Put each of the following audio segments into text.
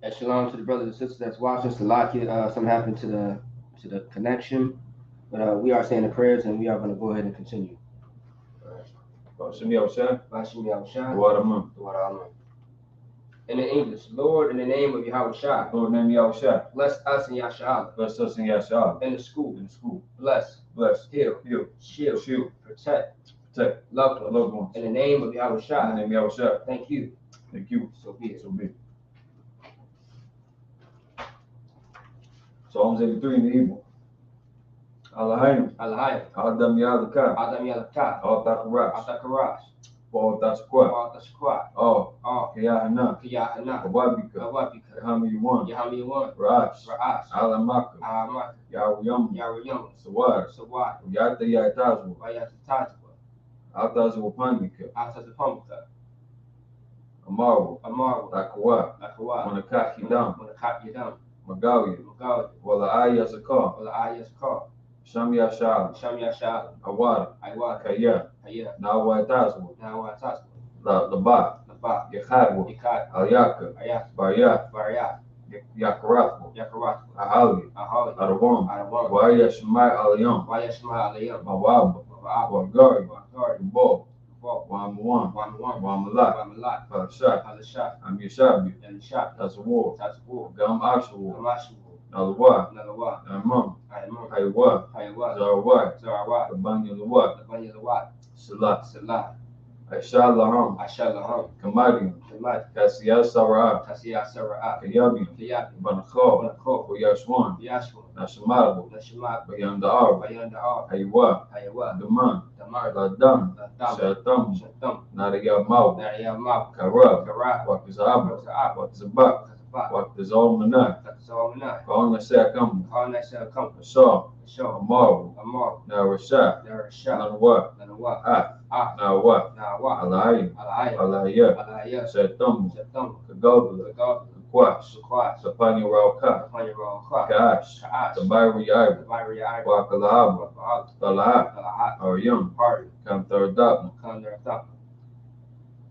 And shalom to the brothers and sisters that's watching. Salakia, something happened to the connection, but we are saying the prayers and we are going to go ahead and continue. Bashim Yahushua. Bashim Yahushua. Duaramun. Duaramun. In the English, Lord, in the name of Yahushua. Lord, in the name of Yahushua. Bless us in Yasha'Allah. Bless us in Yasha'Allah. In the school. In the school. Bless. Bless. Heal. Heal. Shield. Shield. Protect. Protect. Loved ones. Loved ones. In the name of In Yahushua. the name of Yahushua. Thank you. Thank you. So be it. So be it. Psalms 83 in the Hebrew. Allahayim. Allahayim. Adam Yalaka. Adam Yalakah. Al-Takarash. Atakarash. Paul-Tashqua. Tashqua. Oh. Oh. Kiyahana. Kiyahana. Kawabika. Kawabika. Yahami Yuwan. Yahami Yuwan. Ra'ash. Ra'ash. Alamaka. Ahamaka. Yahwiyam. Yaryam. Sawar. Sawad. Yata Yatazwa. Wayatatazwa. Altazwa Pandika. Atazapamka. Amaru. Amaru. Takawa. Akawa. Manakak Hidam. Manakak Yadam. Magawi. Magawi. Wala Ayazaka. Wala Ayas Kar. Sham Yashal. Sham Yashal. Awar. Iwad. Kaya. Kaya. Nawatazwa. Nawatazwa. Laba. Naba. Yakhadwa. Ikat. Alyaka. Ayat. Barya. Varyat. Yakaratwa. Yakarat. Ahali. Ahali. Arawam. Arawam. Waya Shemai Alayam. Wayashma Alayam. Mawaba. Mawab. Wagari. Wagari. Bo. Bob. Wamawan. Wamawan. Wamalat. Wamalat. Parashat. Halashat. Amishabi. And Shat. Tazawar. Tazawar. Gam Ashawar. Kamashu. Nalwa. Nalawa. Amam. Ayman. Haywa. Hayawat. Zarawai. Zarawat. Abanya Lawat. Labanya Lawat. Salat. Salah. Aishalaham. Ashalaham. Kamadium. Kamad. Kasiyas Sara'at. Tasiyah Sara'at. Kayabium. Kiyabi. Banakho. Banakho. Yashwan. Yashwan. Nashamarabu. Nashamat. Bayanda Arb. Bayanda Ar. Haywa. Hayawat. Daman. Damar. Ladam. Ladam. Shatam. Shatam. Nariyamaw. Nariyamab. Karab. Karab. Wakizaba. Zakab. Wakizabak. Zakab. Wakizalmanah. Zakzawamanah. Kawana Sakam. Khan Nasa Compass. Shaw. Shaw. Amaru. Amar. Narasha. Narashat. Nanwa. Nanawa. Ah. Nawa. Nawa. Alayim. Alaya. Alaya. Alaya. Shatam. Shatam. Kagabla. Gagab. Kwash. Sukwas. Sapanya Rauka. Upon your own clock. Kaash. Kaash. Tabayri Iber. Viri Iber. Wakalahab. Wahab. Talahat. Talahat. Aryam. Party. Kamtardap. Kandar Thap.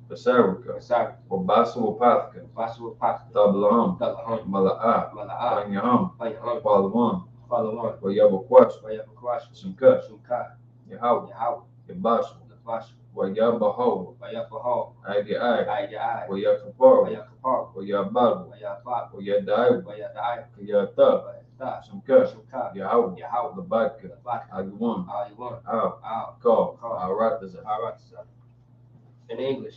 Basarika. Basari. Wabasu Wapathka. Basu Pat. Tablaham. Talaham. Mala'a. Mala'a. Panyaham. Payaham. Palawan. Follow on. Wayabakwash. Wayapakwash. Sumka. Sumka. Yahaw. Yahau. Yabash. Lafash. Wayabaho. Wayapaho. Agi Ag. Ayai. Wayakapar. Wayakapar. Wayabaru. Wayafat. Wayadai. Wayadai. Kayata. Wayata. Sumka. Sumka. Yahaw. Yahau. Labaka. Lafat. Aguan. Ayuan. Aw. Ow. Call. Call. Arataza. Alright, so. In English,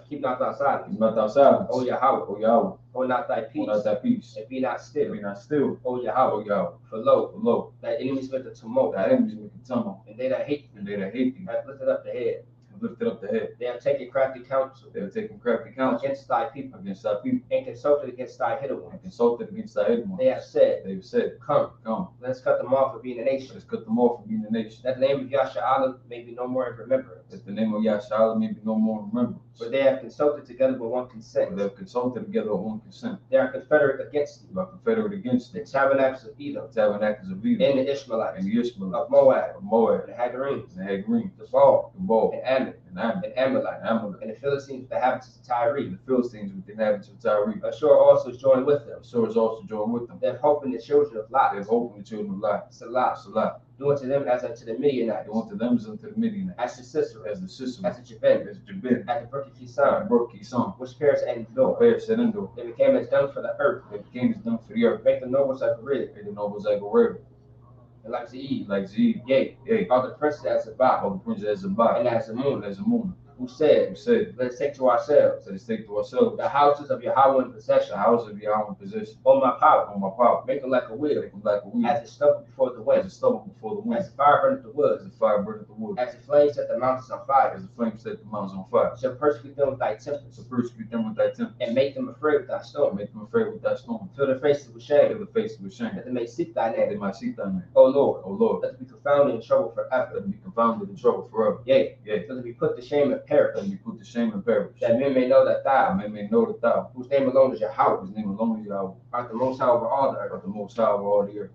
keep not thy silence. Not outside. O Yahweh, Oh Yahweh. hold not thy peace, Hold out that peace. and be not still. Be not still. O Oh Yahweh, Yahweh. for lo, Lo. thy enemies with the tumult, Thy enemies make a tumble. and they that hate And thee they that hate thee have lifted up the head. have lifted up the head. They have taken crafty counsel They have taken crafty counsel against thy people, against thy people and consulted against thy hidden and ones. consulted against thy hidden They ones. have said, They have said, Come, come, let us cut them off of being a nation, let's cut them off from being a nation. that the name of Yasha'Allah may be no more in remembrance. That the name of Yahshua may be no more in remembrance. For they have consulted together with one For consent. they have consulted together on one consent. They are confederate against thee, They are confederate against the the tabernacles of Edom, tabernacles of Edom and the Ishmaelites, and the Ishmaelites of Moab, of Moab and the Hagarenes, and the Hagarenes, the Baal, the Baal, and Ammon, and Ammon, and Amalek, and Amalek, and the Philistines with the inhabitants of Tyre. and the Philistines with the inhabitants of Tyre. Ashur also joined with them. So is also joined with them. They have hope in the children of They Lot. have hope in the children of Lot. Salah, Salah. do unto them as unto the Midianites, They unto them as unto the Midianites, as to Sisera, as the sister, as to Jabin, as Jabin, as to Berkeh-Kisan, broke his son, which perished and endured. Bear said Endor. They became as dung for the earth. They became as dung for the earth. Make the nobles like a rib, They the nobles like a river, and like Zeeb. like Zeeb, Yea, yea, all the princes as Zabah, all the princes as a bot, and as a moon, as a moon, who who said, said, let us take to ourselves let us take to ourselves the houses of Yahweh in the possession. house of Yahweh in possession. On my power, On my power, make them like a wheel, make them like a wheel, as it stubble before the as wind, a stubble before the wind, as the fire burneth the as woods, the fire burneth the wood, as the flames set the mountains on fire. as the flames set the mountains on fire. Shall persecute them with thy tempest, So persecute them with thy tempest, and make them afraid with thy storm. make them afraid with thy storm, Fill their faces with fill shame, the face with shame, that they may seek thy that they name. might seek thy name. O Lord, O Lord, let them be confounded in trouble let forever. them be confounded in trouble forever. Yea, Yea, let them be put to shame and let perish, them be put to shame and perish. that men may know that That thou, men may know that thou, whose name alone is Yahweh, whose name alone is Yahweh, art the most high over all the earth. art the most high over all the earth.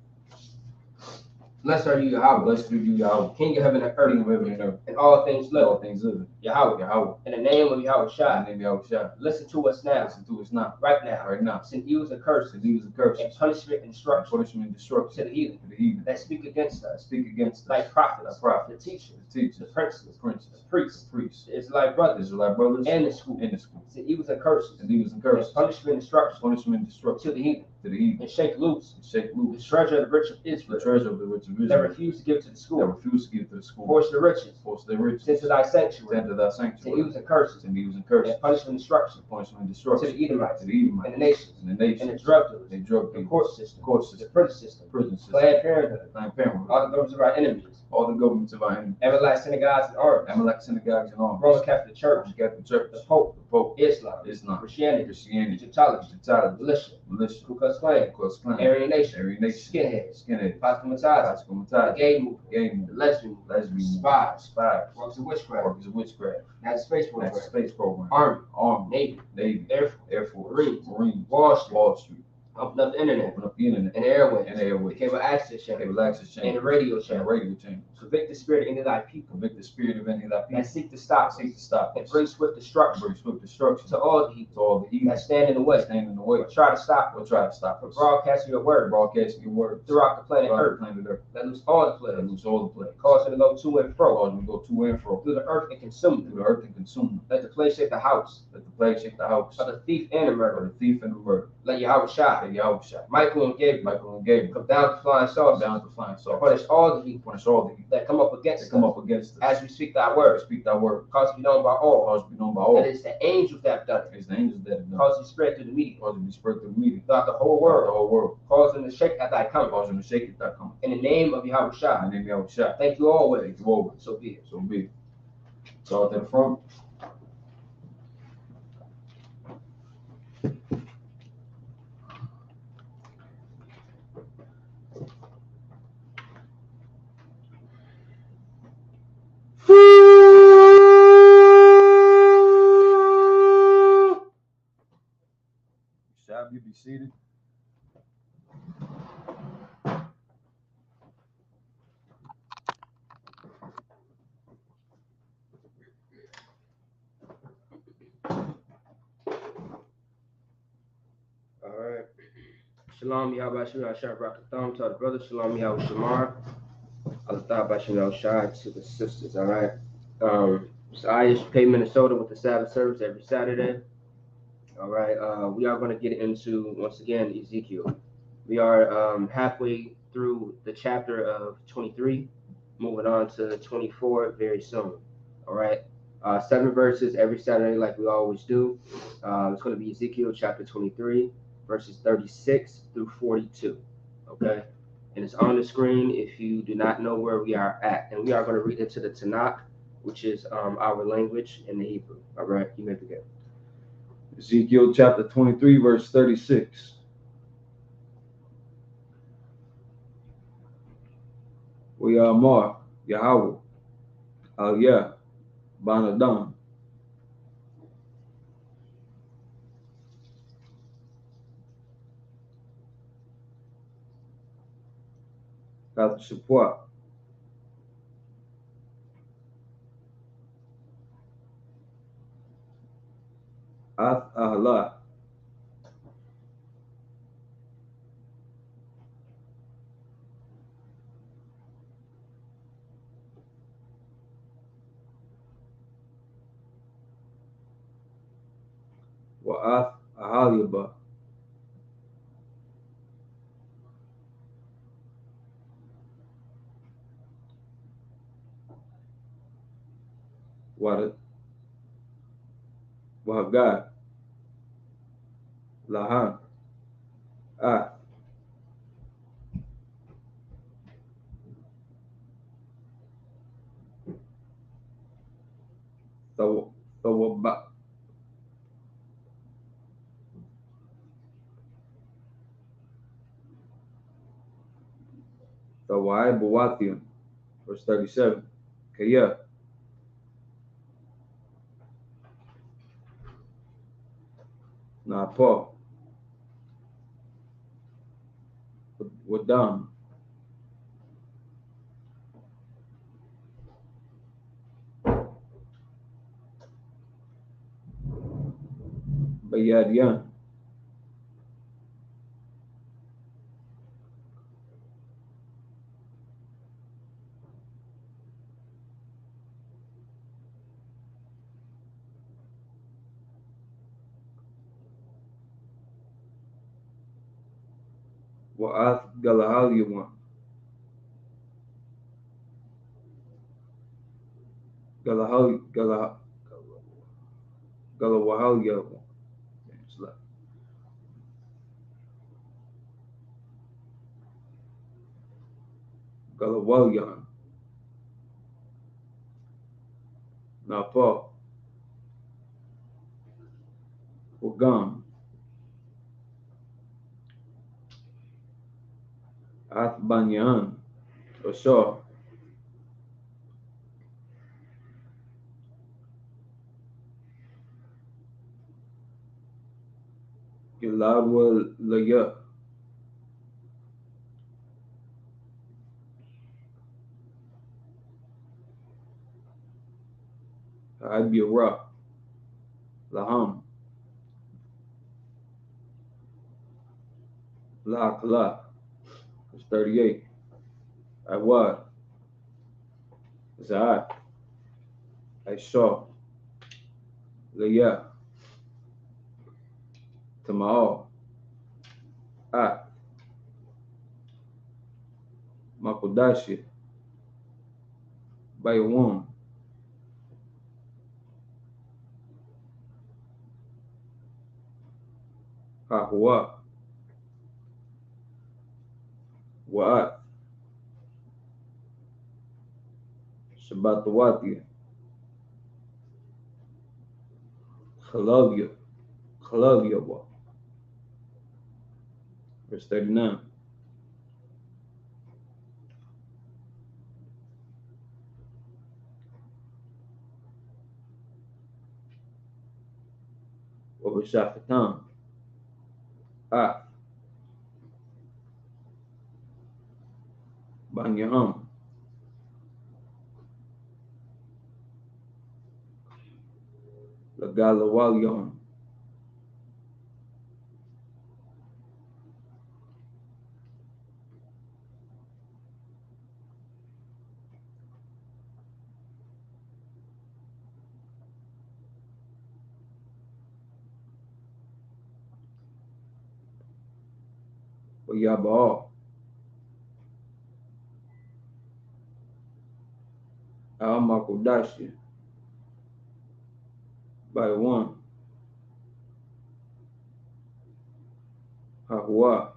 Blessed are you, Yahweh. Blessed are you, Yahweh. King of heaven and earth. King of heaven and earth. And all things All living. things living. Yahweh. Yahweh. In the name of Yahweh In Shai. the name of Yahweh. Listen to us now. Listen to us now. Right now. Right now. Send evils and curses. Send evils and curses. And punishment and destruction. Punishment and destruction. To the heathen. To the heathen. That speak against us. Speak against us. Like prophets. Like prophets. The teachers. The teachers. The princes. The princes. The priests. The priests. The Israelite brothers. Israelite brothers. And the school. In the school. Send evils and curses. And evils and curses. And punishment and destruction. Punishment and destruction. To the heathen. To the heathen. And shake loose. And shake The loose. treasure of the rich of Israel. The treasure of the rich of That Israel. refuse to give to the That school. refuse to give to the school. Force the riches. Force their riches. Send to thy sanctuary. Send to thy Send sanctuary. evils and curses. Send evils and curses. And punishment and destruction. Punishment and To destruction. the Edomites. To the Edomites. And the nations. And the nations. And the drug dealers. They drug The people. court system. Court The system. prison system. Prison system. Planned Parenthood. Planned Parenthood. All the governments of our enemies. All the governments of our enemies. Everlasting synagogues and armies. Amalek synagogues and armies. Roman Catholic Church. Roman Catholic Church. The Pope. The Pope. Islam. Islam. Christianity. Christianity. Egyptology. Egyptology. Militia. Militia. Ku Klux Klan. Ku Klux Klan. Aryan Nation. Aryan Nation. Skinheads. Skinhead. Classical Messiahs. Classical The Messiah. gay movement. Gay The movement. lesbian movement. Lesbian movement. Spies. Spies. Works of witchcraft. Workers of witchcraft. That's space That's program. the space program. Army. Army. Navy. Navy. Air Force. Air Force. Marines. Marines. Wall Street. Wall Street. Open up the internet. Open up the internet. And the airways. And the airways. The cable access channel. Cable access channel. And the radio And the channel. radio channel. Convict the spirit of any of thy people. Convict the spirit of any of thy people. That seek to stop. Seek to stop And us. bring swift destruction. Bring swift destruction To all the heathen to all the heathen that stand in the way. stand in the way. Or try to stop Or us. try to stop For us. broadcasting your word. Broadcasting your words Throughout the planet throughout the Earth. planet Earth. That lose all the That planet. lose all the planet. Cause it to go to and fro. Cause them to go to and fro Through the earth and consume through them. the earth and consume them. Let the plague shake the house. Let the plague shake the house Of the thief and the of murderer. the thief and the murderer. Let Yahweh Shai. Let Yahweh Shai. Michael and Gabriel. Michael and Gabriel Come down to flying come saucers. down to flying And saucers. punish all the heathen Punish all the heathen that come up against that come us. up against us. As we speak thy Word. word. Speak thy word. Cause it to be known by all. Cause to be known by all. That it's the angels that have done it. It's the angels that have done. Cause it to spread through the media. Cause to be spread through the media. Throughout the whole Throughout the world. whole world. Cause them to shake at thy coming. Cause them to shake it that coming. In the name of Yahweh In Shai. the name of Yahweh Shai. Thank you always. Thank you always. So be it. So be it. So out to the front. Shall you be seated? All right. Shalom Yahweh Shai Shai Brakatham to the brothers. Shalom Yahweh Shamar. Alatah Bashim Yahweh Shai to the sisters. All right. So I just pay Minnesota with the Sabbath service every Saturday. All right. We are going to get into once again Ezekiel. We are halfway through the chapter of 23, moving on to 24 very soon. All right. 7 verses every Saturday, like we always do. It's going to be Ezekiel chapter 23, verses 36 through 42. Okay. And it's on the screen if you do not know where we are at. And we are going to read into the Tanakh, which is our language in the Hebrew. All right. You may begin. Ezekiel chapter 23, verse 36. We are Mar, Yahweh, Aliyah, Banadam. Quatre Shapua. Ath Ahlah. Wa'ath Ahaliba. Wahagad. Lahan. Ah. Tawaba. Tawai Bawathian. Verse 37. Kaya. Napa. Wadam. Bayadian. Wa'ath Galahaliwan. Galawahaliwan. Galawalian. Napa. Wagam. Ath Banyan. Osar. Gilawalaya. Abira. Laham. La Kala. It's 38. Awad. Za'at. Aisha. Leah. Tamal. At. Makodashi. Bayawam. Hahwa. Wa'at. Shabatawati. Khalavia. Khalaviawa. Verse 39. Wabashakatan. At. Banyaham. Lagalawalion. Wayabaa. Makodashi. Bayawam. Hahwa.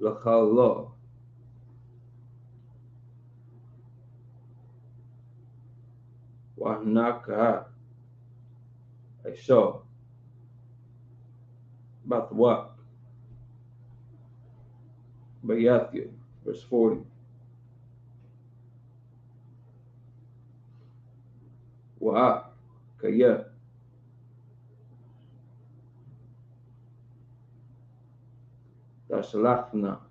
Lakhallah. Wahnaka. Aisha. Bathwak. Bayathia. Verse 40. Wa'at. Kaya. Tashalachna.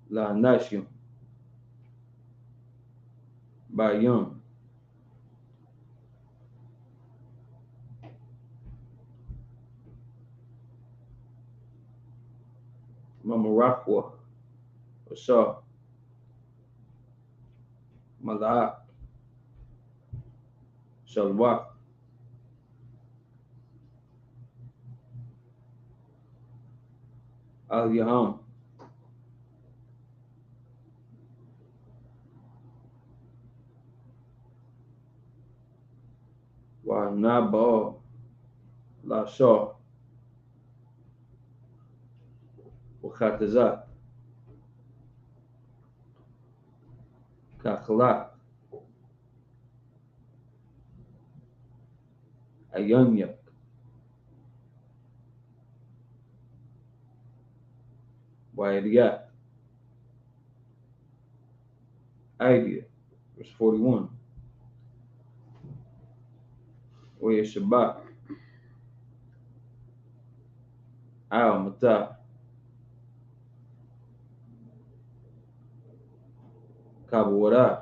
La Nashim. Bayam. Mamarakwa. Asha. Malak. Shalwak. Al Yaham. Wa Naba. La Shah. Wakhatazat. Kakhlak. Ayanyak. Wairiyat. Agia, verse 41. Oya Shabbat, Al Mata, Kabawara,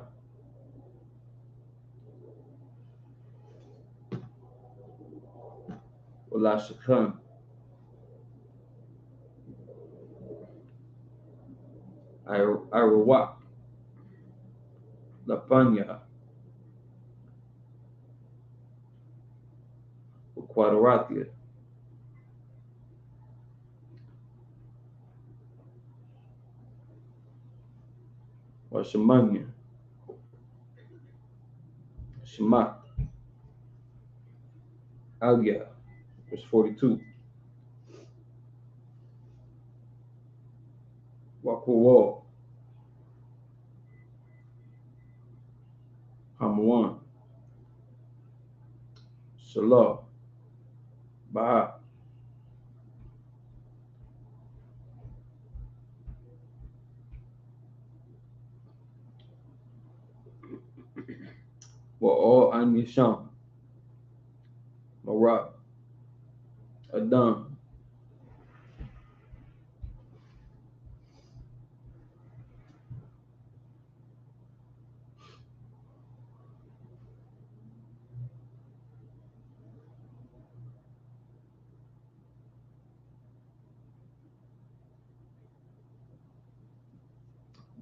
Wala Shakan, Irawak, Lapanya, Quadratia, Washamanya, Shemat, Agia, verse 42. Wakuwa, Hamawan, Salah, Baha, Wa'al Anyasham, Marak, Adam,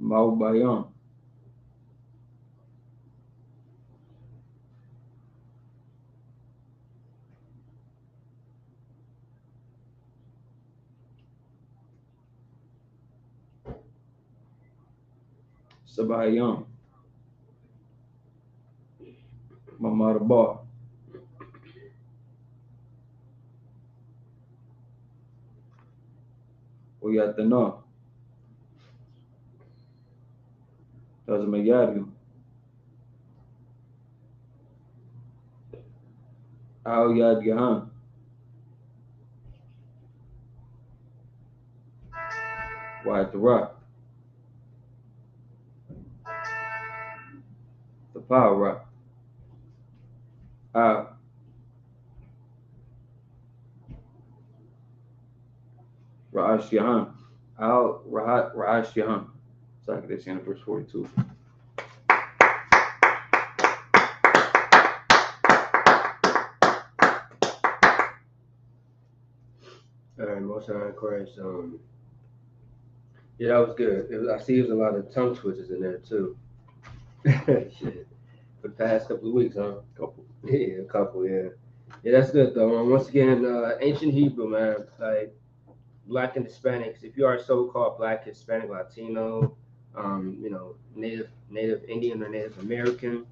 Maubayan, Sabayan, Mamarba, Oyatana, Tazmayari, Al Yad Yahan, Wa'atara, Tapara, Al Ra'ash Yahan, Al Ra'ash Yahan. So I can say in verse 42. All right, most high in Christ. Yeah, that was good. I see there's a lot of tongue twisters in there too. Shit. For the past couple of weeks, huh? Couple. Yeah, a couple, yeah. Yeah, that's good though. Once again, ancient Hebrew, man, like Black and Hispanics. If you are so-called Black, Hispanic, Latino, Native Indian or Native American,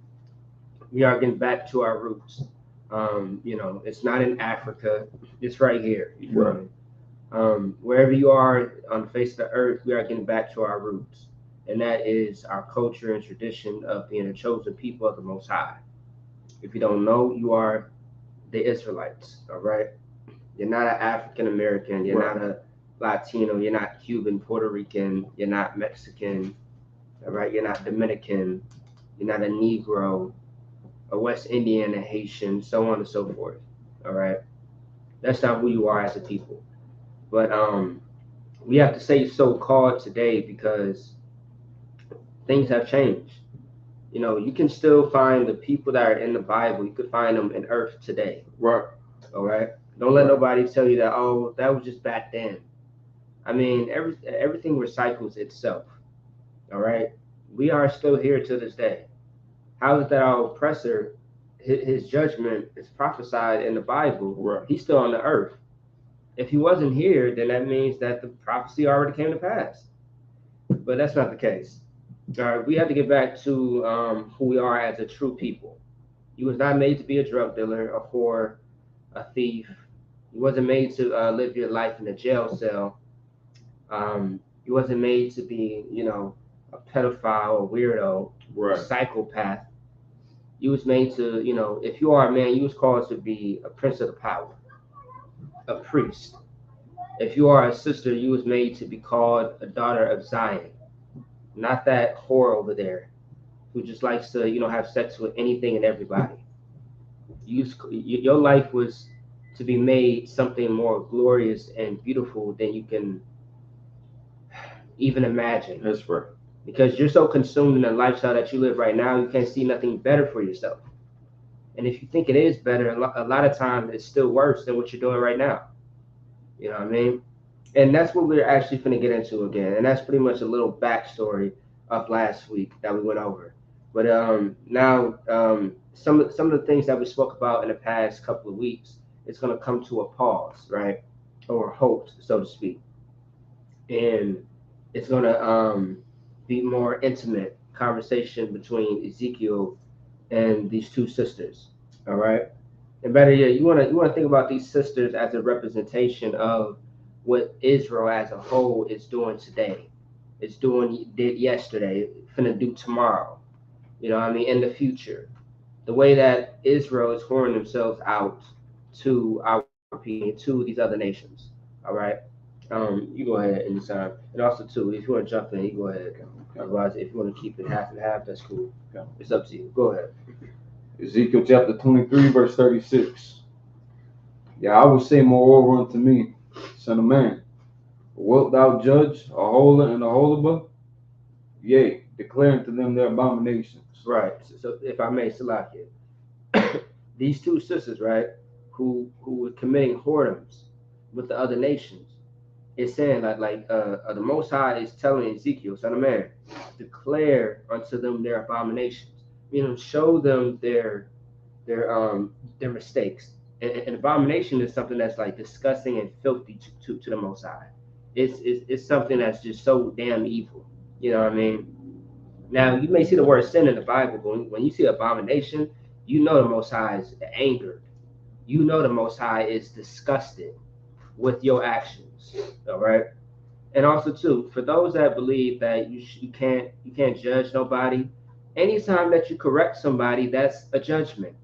we are getting back to our roots. It's not in Africa; it's right here. You feel me? Wherever you are on the face of the earth, we are getting back to our roots, and that is our culture and tradition of being a chosen people of the Most High. If you don't know, you are the Israelites. All right, you're not an African American. You're Right. not a Latino. You're not Cuban, Puerto Rican. You're not Mexican. All right, you're not Dominican. You're not a Negro, a West Indian, a Haitian, so on and so forth. All right, that's not who you are as a people. But we have to say so-called today because things have changed. You can still find the people that are in the Bible. You could find them in earth today. Right. All right. Don't let Right. nobody tell you that. Oh, that was just back then. I mean, everything recycles itself. All right. We are still here to this day. How is that our oppressor? His judgment is prophesied in the Bible. Right. He's still on the earth. If he wasn't here, then that means that the prophecy already came to pass. But that's not the case. All right, we have to get back to who we are as a true people. You was not made to be a drug dealer, a whore, a thief. You wasn't made to live your life in a jail cell. You wasn't made to be, a pedophile, a weirdo, Right. a psychopath. You was made to, if you are a man, you was called to be a prince of the power, a priest. If you are a sister, you was made to be called a daughter of Zion, not that whore over there. who just likes to, have sex with anything and everybody. Your life was to be made something more glorious and beautiful than you can even imagine. That's right. Because you're so consumed in the lifestyle that you live right now, you can't see nothing better for yourself. And if you think it is better, a lot of times it's still worse than what you're doing right now. You know what I mean? And that's what we're actually going to get into again. And that's pretty much a little backstory of last week that we went over. But now some of the things that we spoke about in the past couple of weeks, it's going to come to a pause, right? Or halt, so to speak. And it's going to be more intimate conversation between Ezekiel and these two sisters. All right. And better yet, you wanna think about these sisters as a representation of what Israel as a whole is doing today. It's did yesterday, finna do tomorrow. You know what I mean? In the future. The way that Israel is pouring themselves out to our people, to these other nations. All right. You go ahead anytime. And also too, if you want to jump in, you go ahead. Otherwise, if you want to keep it half and half, that's cool. It's up to you. Go ahead. Ezekiel chapter 23, verse 36. Yeah, I would say moreover unto me, son of man, wilt thou judge a holy and a holable? Yea, declare unto them their abominations. Right. So if I may, Salakia, these two sisters, right, who were committing whoredoms with the other nations, it's saying like the Most High is telling Ezekiel, son of man, declare unto them their abominations. Show them their mistakes. And abomination is something that's like disgusting and filthy to the Most High. It's something that's just so damn evil. You know what I mean? Now you may see the word sin in the Bible, but when you see abomination, you know the Most High is angered. You know the Most High is disgusted with your actions. All right. And also too, for those that believe that you can't judge nobody, anytime that you correct somebody, that's a judgment.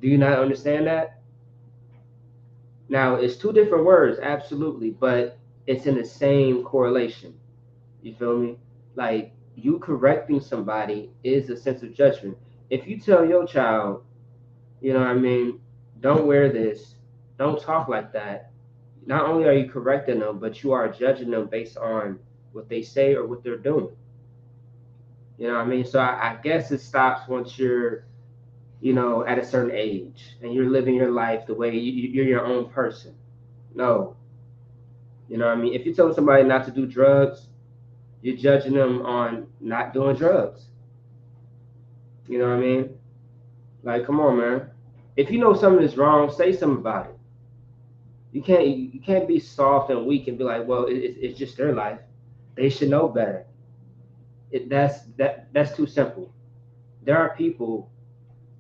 Do you not understand that? Now it's two different words, absolutely, but it's in the same correlation. You feel me? Like you correcting somebody is a sense of judgment. If you tell your child, you know what I mean, don't wear this, don't talk like that, not only are you correcting them, but you are judging them based on what they say or what they're doing. You know what I mean? So I guess it stops once you're, at a certain age and you're living your life the way you're your own person. No. You know what I mean? If you're telling somebody not to do drugs, you're judging them on not doing drugs. You know what I mean? Like, come on, man. If you know something is wrong, say something about it. You can't be soft and weak and be like, well, it's just their life. They should know better. That's too simple. There are people.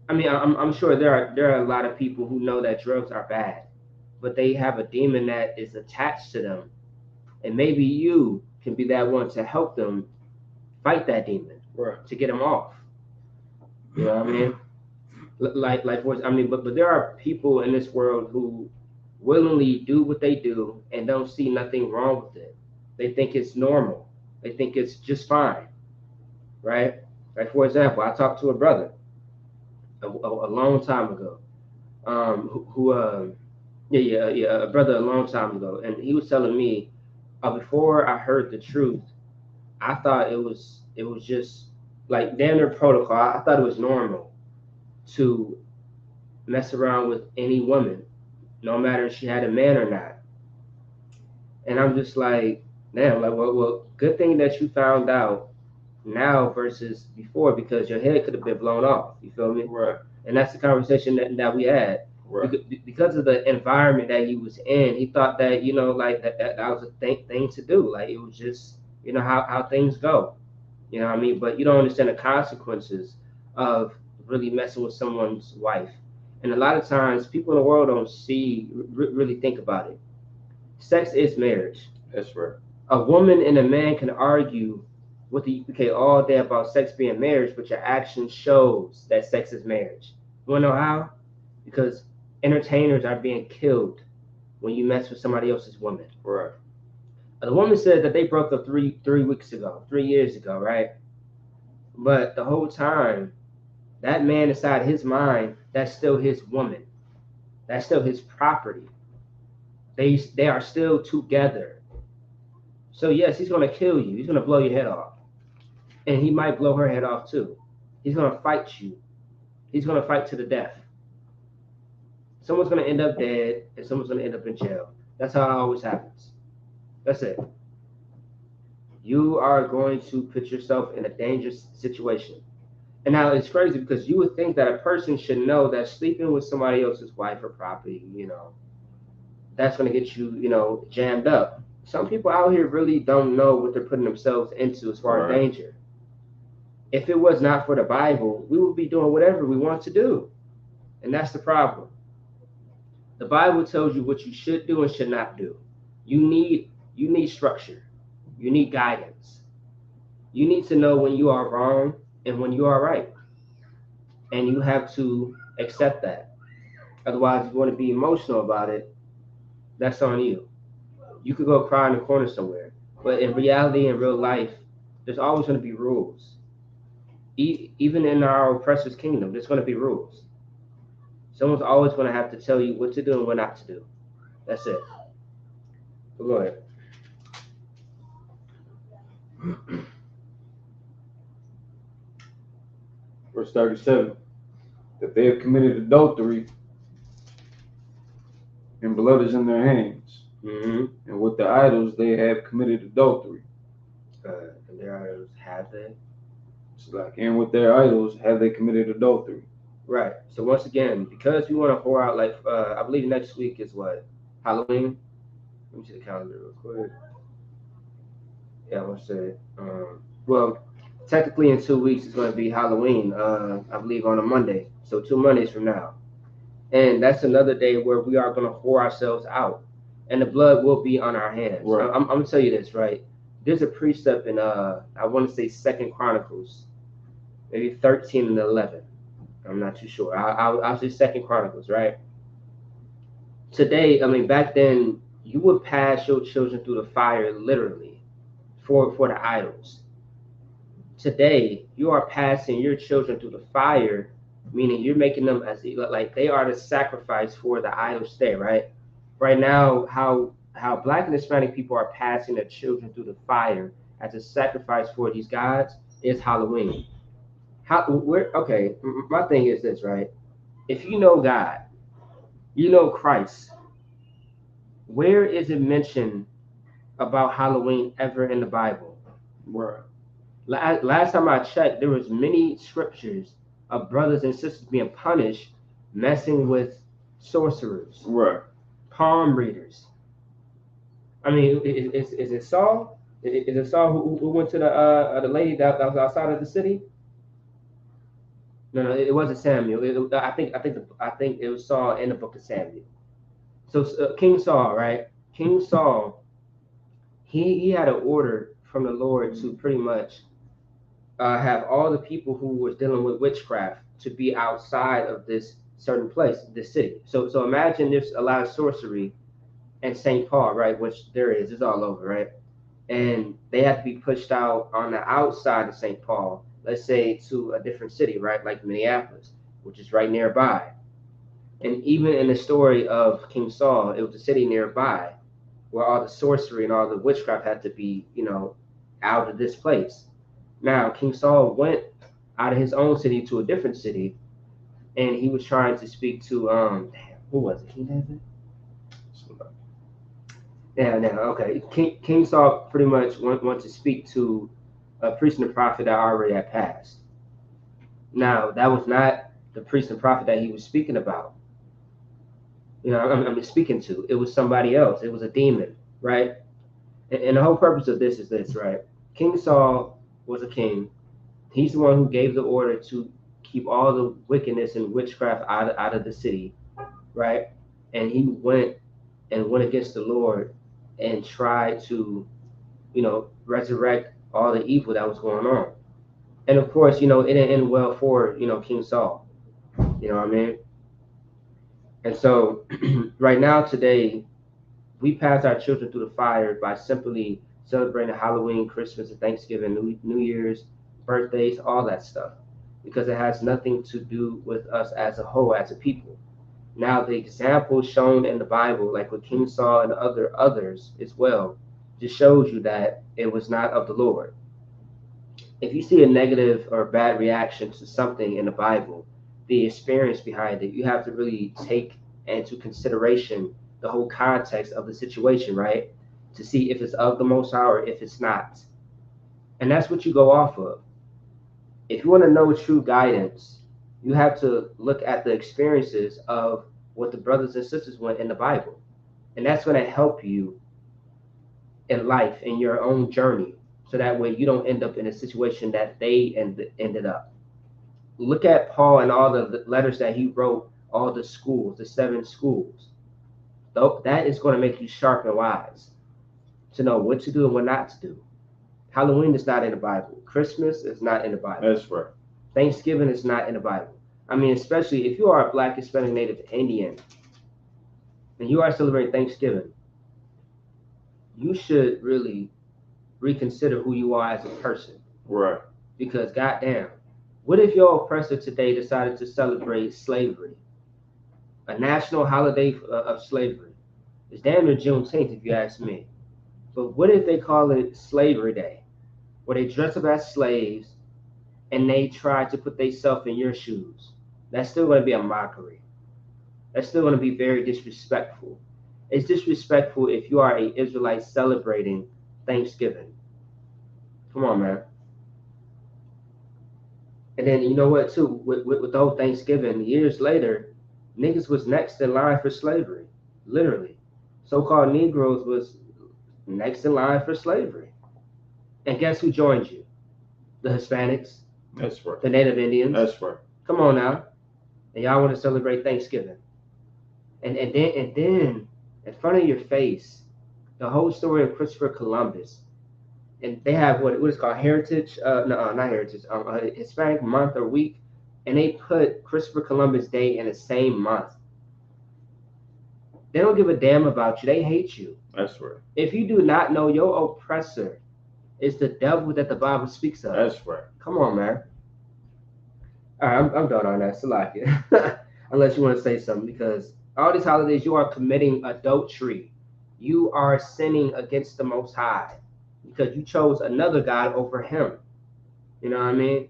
I mean, I'm sure there are a lot of people who know that drugs are bad, but they have a demon that is attached to them, and maybe you can be that one to help them fight that demon, right, to get them off. You know what I mean? But there are people in this world who willingly do what they do and don't see nothing wrong with it. They think it's normal. They think it's just fine, right? Like for example, I talked to a brother a long time ago, a brother a long time ago, and he was telling me before I heard the truth, I thought it was just like damn near protocol. I thought it was normal to mess around with any woman, no matter if she had a man or not. And I'm just like, damn, like, well, good thing that you found out now versus before, because your head could have been blown off. You feel me? right. And that's the conversation that we had. Right. Because of the environment that he was in, he thought that, like that was a thing to do. Like it was just, how things go. You know what I mean? But you don't understand the consequences of really messing with someone's wife. And a lot of times people in the world don't really think about it. Sex is marriage. That's right. A woman and a man can argue with the UK all day about sex being marriage, but your action shows that sex is marriage. You wanna know how? Because entertainers are being killed when you mess with somebody else's woman. Right. The woman said that they broke up 3 weeks ago, 3 years ago, right? But the whole time, that man inside his mind, that's still his woman. That's still his property. They are still together. So yes, he's gonna kill you. He's gonna blow your head off. And he might blow her head off too. He's gonna fight you. He's gonna fight to the death. Someone's gonna end up dead and someone's gonna end up in jail. That's how it always happens. That's it. You are going to put yourself in a dangerous situation. And now it's crazy because you would think that a person should know that sleeping with somebody else's wife or property, that's going to get you, jammed up. Some people out here really don't know what they're putting themselves into as far as danger. If it was not for the Bible, we would be doing whatever we want to do. And that's the problem. The Bible tells you what you should do and should not do. You need structure. You need guidance. You need to know when you are wrong and when you are right. And you have to accept that. Otherwise, if you want to be emotional about it, that's on you. You could go cry in the corner somewhere. But in reality, in real life, there's always going to be rules. Even in our oppressor's kingdom, there's going to be rules. Someone's always going to have to tell you what to do and what not to do. That's it. Go ahead. Verse 37. That they have committed adultery and blood is in their hands. Mm-hmm. And with the idols they have committed adultery. And their idols have they? It's like, and with their idols have they committed adultery. Right. So once again, because we want to whore out, like I believe next week is what? Halloween? Let me see the calendar real quick. Yeah, I want to say. Well, technically in 2 weeks it's going to be Halloween. I believe on a Monday. So 2 Mondays from now. And that's another day where we are going to whore ourselves out. And the blood will be on our hands. Right. I'm going to tell you this, right? There's a precept in, I want to say 2 Chronicles, maybe 13 and 11. I'm not too sure. I'll say 2 Chronicles, right? Today, back then, you would pass your children through the fire literally for the idols. Today, you are passing your children through the fire, meaning you're making them as like they are the sacrifice for the idols today, right? Right now, how Black and Hispanic people are passing their children through the fire as a sacrifice for these gods is Halloween. Okay, my thing is this, right? If you know God, you know Christ, where is it mentioned about Halloween ever in the Bible? Right. Last time I checked, there was many scriptures of brothers and sisters being punished messing with sorcerers, Right. palm readers. Is it Saul? Is it Saul who went to the lady that was outside of the city? No, it wasn't Samuel. I think it was Saul in the book of Samuel. So King Saul, right? King Saul, he had an order from the Lord to pretty much have all the people who were dealing with witchcraft to be outside of this certain place, this city. So imagine there's a lot of sorcery in St. Paul, right? Which there is, it's all over, right? And they have to be pushed out on the outside of St. Paul, let's say to a different city, right? Like Minneapolis, which is right nearby. And even in the story of King Saul, it was a city nearby where all the sorcery and all the witchcraft had to be, out of this place. Now, King Saul went out of his own city to a different city, and he was trying to speak to, who was it? King David? Yeah, okay. King Saul pretty much went to speak to a priest and a prophet that already had passed. Now, that was not the priest and prophet that he was speaking about. Speaking to. It was somebody else. It was a demon, right? And the whole purpose of this is this, right? King Saul was a king. He's the one who gave the order to keep all the wickedness and witchcraft out of the city, right? And he went against the Lord and tried to, resurrect all the evil that was going on. And of course, it didn't end well for, King Saul. You know what I mean? And so right now, today, we pass our children through the fire by simply celebrating Halloween, Christmas, and Thanksgiving, New Year's, birthdays, all that stuff, because it has nothing to do with us as a whole, as a people. Now, the example shown in the Bible, like with King Saul and others as well, just shows you that it was not of the Lord. If you see a negative or bad reaction to something in the Bible, the experience behind it, you have to really take into consideration the whole context of the situation, right? To see if it's of the Most High or if it's not. And that's what you go off of. If you want to know true guidance, you have to look at the experiences of what the brothers and sisters went in the Bible. And that's going to help you in life, in your own journey. So that way you don't end up in a situation that they ended up. Look at Paul and all the letters that he wrote, all the schools, the 7 schools. That is going to make you sharp and wise to know what to do and what not to do. Halloween is not in the Bible. Christmas is not in the Bible. That's right. Thanksgiving is not in the Bible. I mean, especially if you are a Black, Hispanic, Native Indian, and you are celebrating Thanksgiving, you should really reconsider who you are as a person. Right. Because goddamn, what if your oppressor today decided to celebrate slavery, a national holiday of slavery? It's damn near Juneteenth, if you ask me. But what if they call it Slavery Day, where they dress up as slaves and they try to put themselves in your shoes? That's still going to be a mockery. That's still going to be very disrespectful. It's disrespectful if you are an Israelite celebrating Thanksgiving. Come on, man. And then you know what, too, with the whole Thanksgiving, years later, niggas was next in line for slavery, literally. So-called Negroes was next in line for slavery. And guess who joined you? The Hispanics. That's right. The Native Indians. That's right. Come on now. And y'all want to celebrate Thanksgiving. And then in front of your face, the whole story of Christopher Columbus. And they have what is called Heritage, not Heritage, Hispanic month or week. And they put Christopher Columbus Day in the same month. They don't give a damn about you. They hate you. That's right. If you do not know, your oppressor is the devil that the Bible speaks of. That's right. Come on, man. All right, I'm done on that. Salakia. Unless you want to say something, because all these holidays, you are committing adultery. You are sinning against the Most High because you chose another God over him. You know what I mean?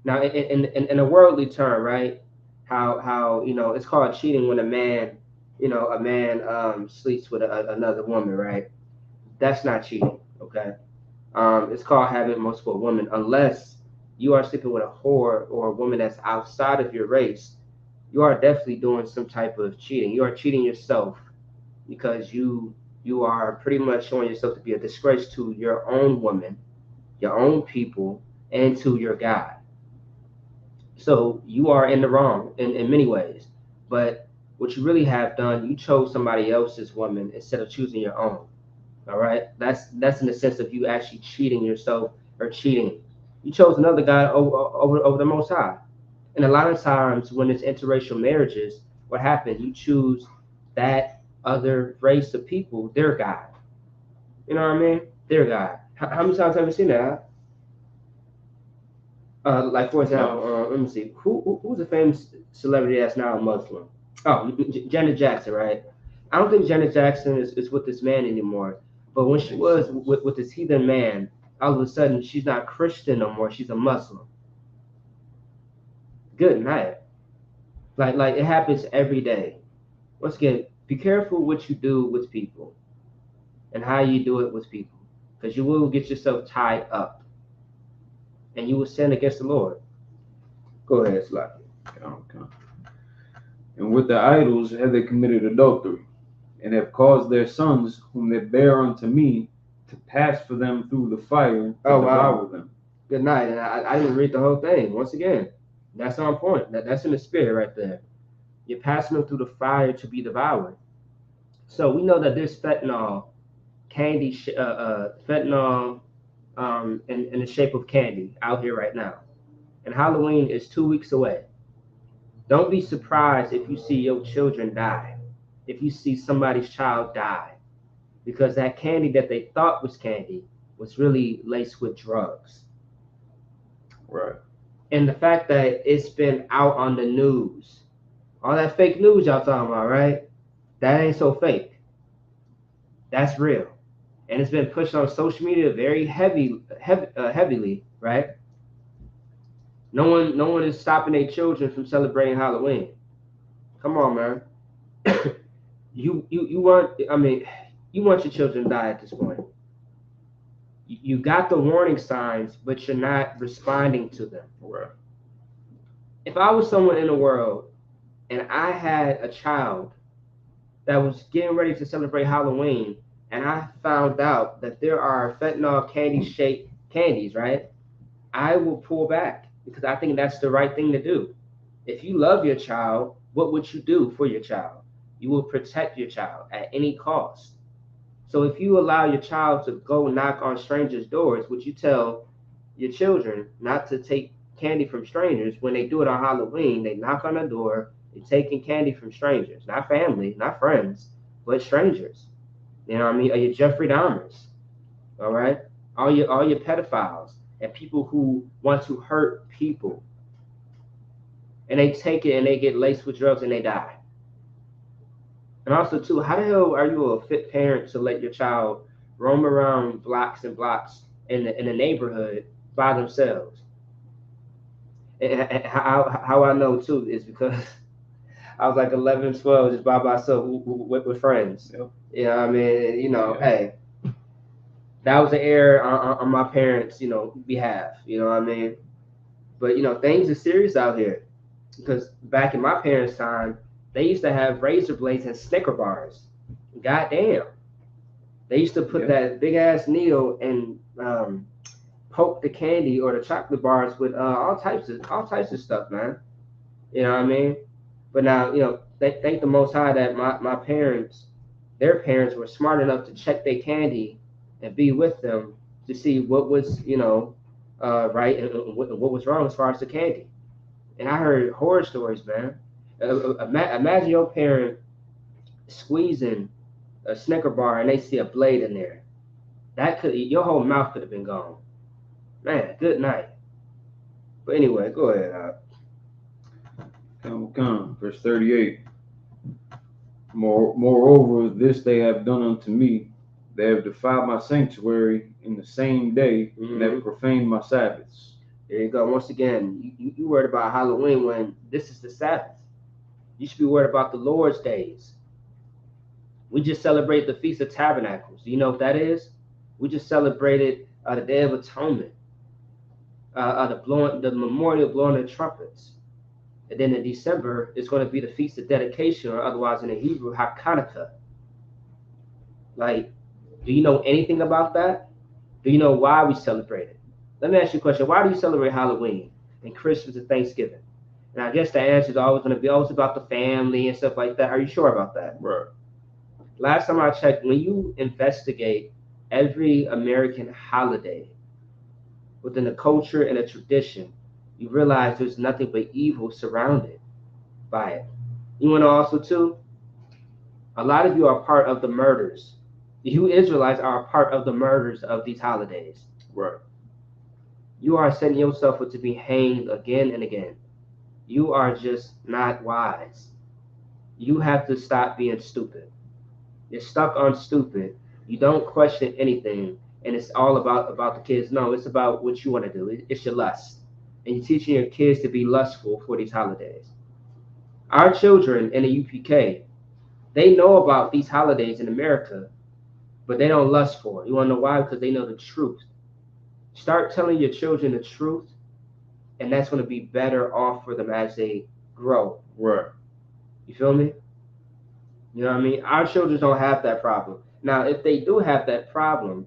Now, in a worldly term, right? How it's called cheating when a man sleeps with another woman, right? That's not cheating, okay? It's called having multiple women, unless you are sleeping with a whore or a woman that's outside of your race. You are definitely doing some type of cheating. You are cheating yourself because you are pretty much showing yourself to be a disgrace to your own woman, your own people, and to your God. So you are in the wrong in many ways. But what you really have done, you chose somebody else's woman instead of choosing your own. All right? That's in the sense of you actually cheating yourself or cheating. You chose another God over the Most High. And a lot of times when it's interracial marriages, what happens? You choose that other race of people, their God. You know what I mean? Their God. How many times have you seen that? Like, for example, let me see. Who's a famous celebrity that's now a Muslim? Oh, Janet Jackson, right? I don't think Janet Jackson is with this man anymore. But when she was with this heathen man, all of a sudden she's not Christian no more. She's a Muslim. Good night. Like it happens every day. Once again, be careful what you do with people and how you do it with people, because you will get yourself tied up and you will sin against the Lord. Go ahead, Slaki. Okay. And with the idols have they committed adultery, and have caused their sons, whom they bear unto me, to pass for them through the fire to devour them. Good night. And I didn't read the whole thing. Once again, that's on point. That's in the spirit right there. You're passing them through the fire to be devoured. So we know that there's fentanyl, candy, fentanyl in the shape of candy out here right now. And Halloween is 2 weeks away. Don't be surprised if you see your children die, if you see somebody's child die, because that candy that they thought was candy was really laced with drugs. Right. And the fact that it's been out on the news, all that fake news y'all talking about, right? That ain't so fake. That's real. And it's been pushed on social media very heavily, right? No one is stopping their children from celebrating Halloween. Come on, man. You want, I mean, you want your children to die at this point. You got the warning signs, but you're not responding to them. Right. If I was someone in the world and I had a child that was getting ready to celebrate Halloween, and I found out that there are fentanyl candy shaped candies, right? I will pull back because I think that's the right thing to do. If you love your child, what would you do for your child? You will protect your child at any cost. So if you allow your child to go knock on strangers' doors, would you tell your children not to take candy from strangers when they do it on Halloween? They knock on the door, they're taking candy from strangers, not family, not friends, but strangers. You know what I mean? Are your Jeffrey Dahmers? All right, all your pedophiles and people who want to hurt people, and they take it and they get laced with drugs and they die. And also, too, how the hell are you a fit parent to let your child roam around blocks and blocks in the neighborhood by themselves? And how I know too is because I was like 11, 12, just by myself with friends. Yep. You know what I mean? You know, Yeah. hey, that was an error on my parents', behalf. You know what I mean? But things are serious out here because back in my parents' time, they used to have razor blades and Snicker bars. Goddamn. They used to put that big ass needle and poke the candy or the chocolate bars with all types of stuff, man. You know what I mean? But now, thank the Most High that my parents, their parents were smart enough to check their candy and be with them to see what was, right and what was wrong as far as the candy. And I heard horror stories, man. Imagine your parent squeezing a Snicker bar and they see a blade in there. That could your whole mouth could have been gone. Man, good night. But anyway, go ahead. Come, verse 38. Moreover, this they have done unto me. They have defiled my sanctuary in the same day, and have profaned my Sabbaths. There you go. Once again, you worried about Halloween when this is the Sabbath. You should be worried about the Lord's days. We just celebrate the Feast of Tabernacles. Do you know what that is? We just celebrated the Day of Atonement, the memorial blowing of trumpets. And then in December, it's going to be the Feast of Dedication, or otherwise in the Hebrew, HaKanukah. Like, do you know anything about that? Do you know why we celebrate it? Let me ask you a question. Why do you celebrate Halloween and Christmas and Thanksgiving? And I guess the answer is always going to be, it's about the family and stuff like that. Are you sure about that? Right. Last time I checked, when you investigate every American holiday within the culture and the tradition, you realize there's nothing but evil surrounded by it. You want to also, too, a lot of you are part of the murders. You Israelites are a part of the murders of these holidays. Right. You are setting yourself up to be hanged again and again. You are just not wise. You have to stop being stupid. You're stuck on stupid. You don't question anything, and it's all about the kids. No, it's about what you want to do. It's your lust. And you're teaching your kids to be lustful for these holidays. Our children in the UPK, they know about these holidays in America, but they don't lust for it. You want to know why? Because they know the truth. Start telling your children the truth, and that's going to be better off for them as they grow. Right. You feel me? You know what I mean? Our children don't have that problem. Now, if they do have that problem,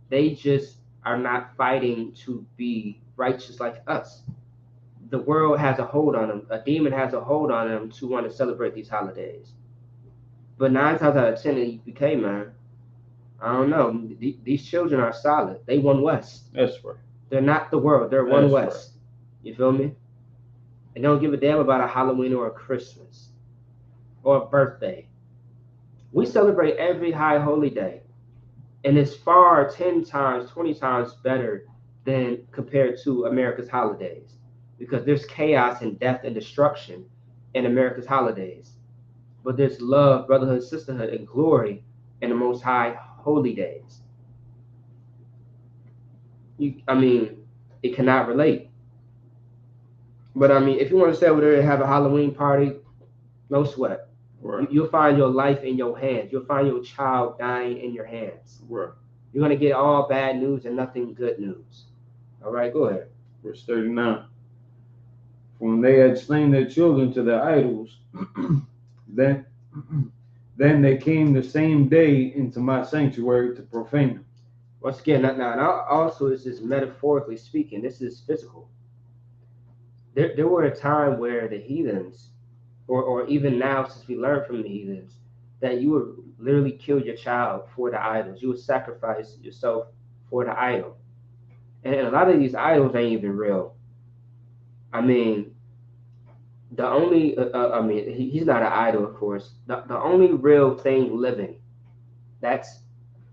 they just are not fighting to be righteous like us. The world has a hold on them. A demon has a hold on them to want to celebrate these holidays. But 9 times out of 10 in UPK, man, I don't know. These children are solid. They one West. That's right. They're not the world. They're one That's West. Right. You feel me? They don't give a damn about a Halloween or a Christmas or a birthday. We celebrate every high holy day. And it's far 10 times, 20 times better than compared to America's holidays, because there's chaos and death and destruction in America's holidays, but there's love, brotherhood, sisterhood, and glory in the Most High holy days. I mean, it cannot relate. But I mean, if you want to stay over there and have a Halloween party, no sweat. Right. You'll find your life in your hands. You'll find your child dying in your hands. Right. You're going to get all bad news and nothing good news. All right, go ahead. Verse 39. When they had slain their children to their idols, then they came the same day into my sanctuary to profane them. Once again, now also this is metaphorically speaking. This is physical. There were a time where the heathens, or even now since we learned from the heathens, that you would literally kill your child for the idols. You would sacrifice yourself for the idol. And a lot of these idols ain't even real. I mean, the only, he's not an idol, of course. The only real thing living that's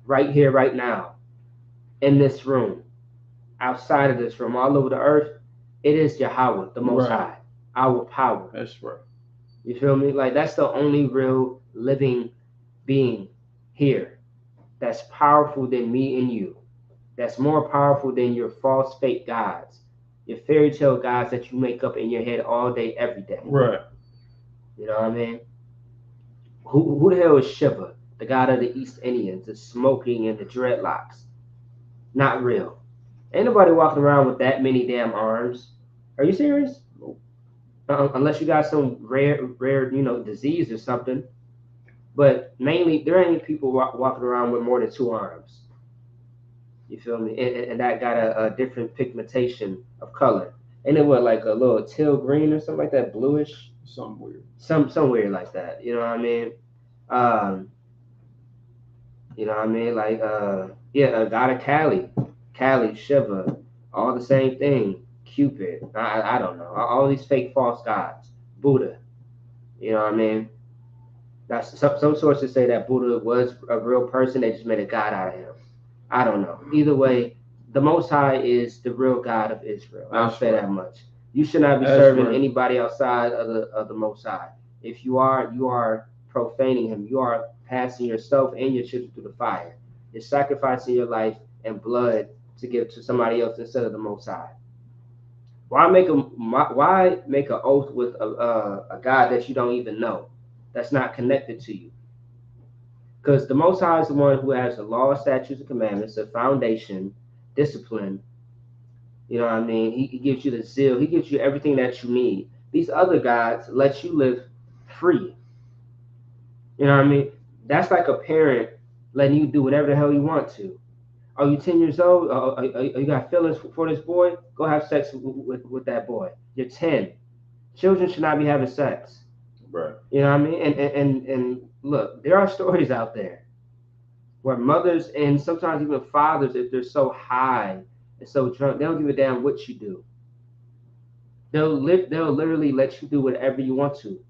right here, right now, in this room, outside of this room, all over the earth, it is Yahweh, the Most High, our power. That's right. You feel me? Like, that's the only real living being here that's powerful than me and you. That's more powerful than your false fake gods, your fairy tale gods that you make up in your head all day, every day. Right. You know what I mean? Who the hell is Shiva, the god of the East Indians, the smoking and the dreadlocks? Not real. Ain't nobody walking around with that many damn arms. Are you serious? Nope. Unless you got some rare, disease or something. But mainly, there ain't people walking around with more than 2 arms. You feel me? And that got a different pigmentation of color. And it was like a little teal green or something like that, bluish. Something weird. Some weird like that. You know what I mean? Like, a god of Kali, Shiva, all the same thing. Cupid, I don't know. All these fake false gods. Buddha, you know what I mean? That's some sources say that Buddha was a real person. They just made a god out of him. I don't know. Either way, the Most High is the real God of Israel. I'll say that much. You should not be serving anybody outside of the Most High. If you are, you are profaning him. You are passing yourself and your children through the fire. You're sacrificing your life and blood to give to somebody else instead of the Most High. Why make an oath with a God that you don't even know, that's not connected to you? Because the Most High is the one who has the law, statutes, and commandments, the foundation, discipline. You know what I mean? He gives you the zeal. He gives you everything that you need. These other gods let you live free. You know what I mean? That's like a parent letting you do whatever the hell you want to. Are you 10 years old? You got feelings for this boy? Go have sex with that boy. You're 10. Children should not be having sex. Right. You know what I mean? And look, there are stories out there where mothers and sometimes even fathers, if they're so high and so drunk, they don't give a damn what you do. They'll literally let you do whatever you want to.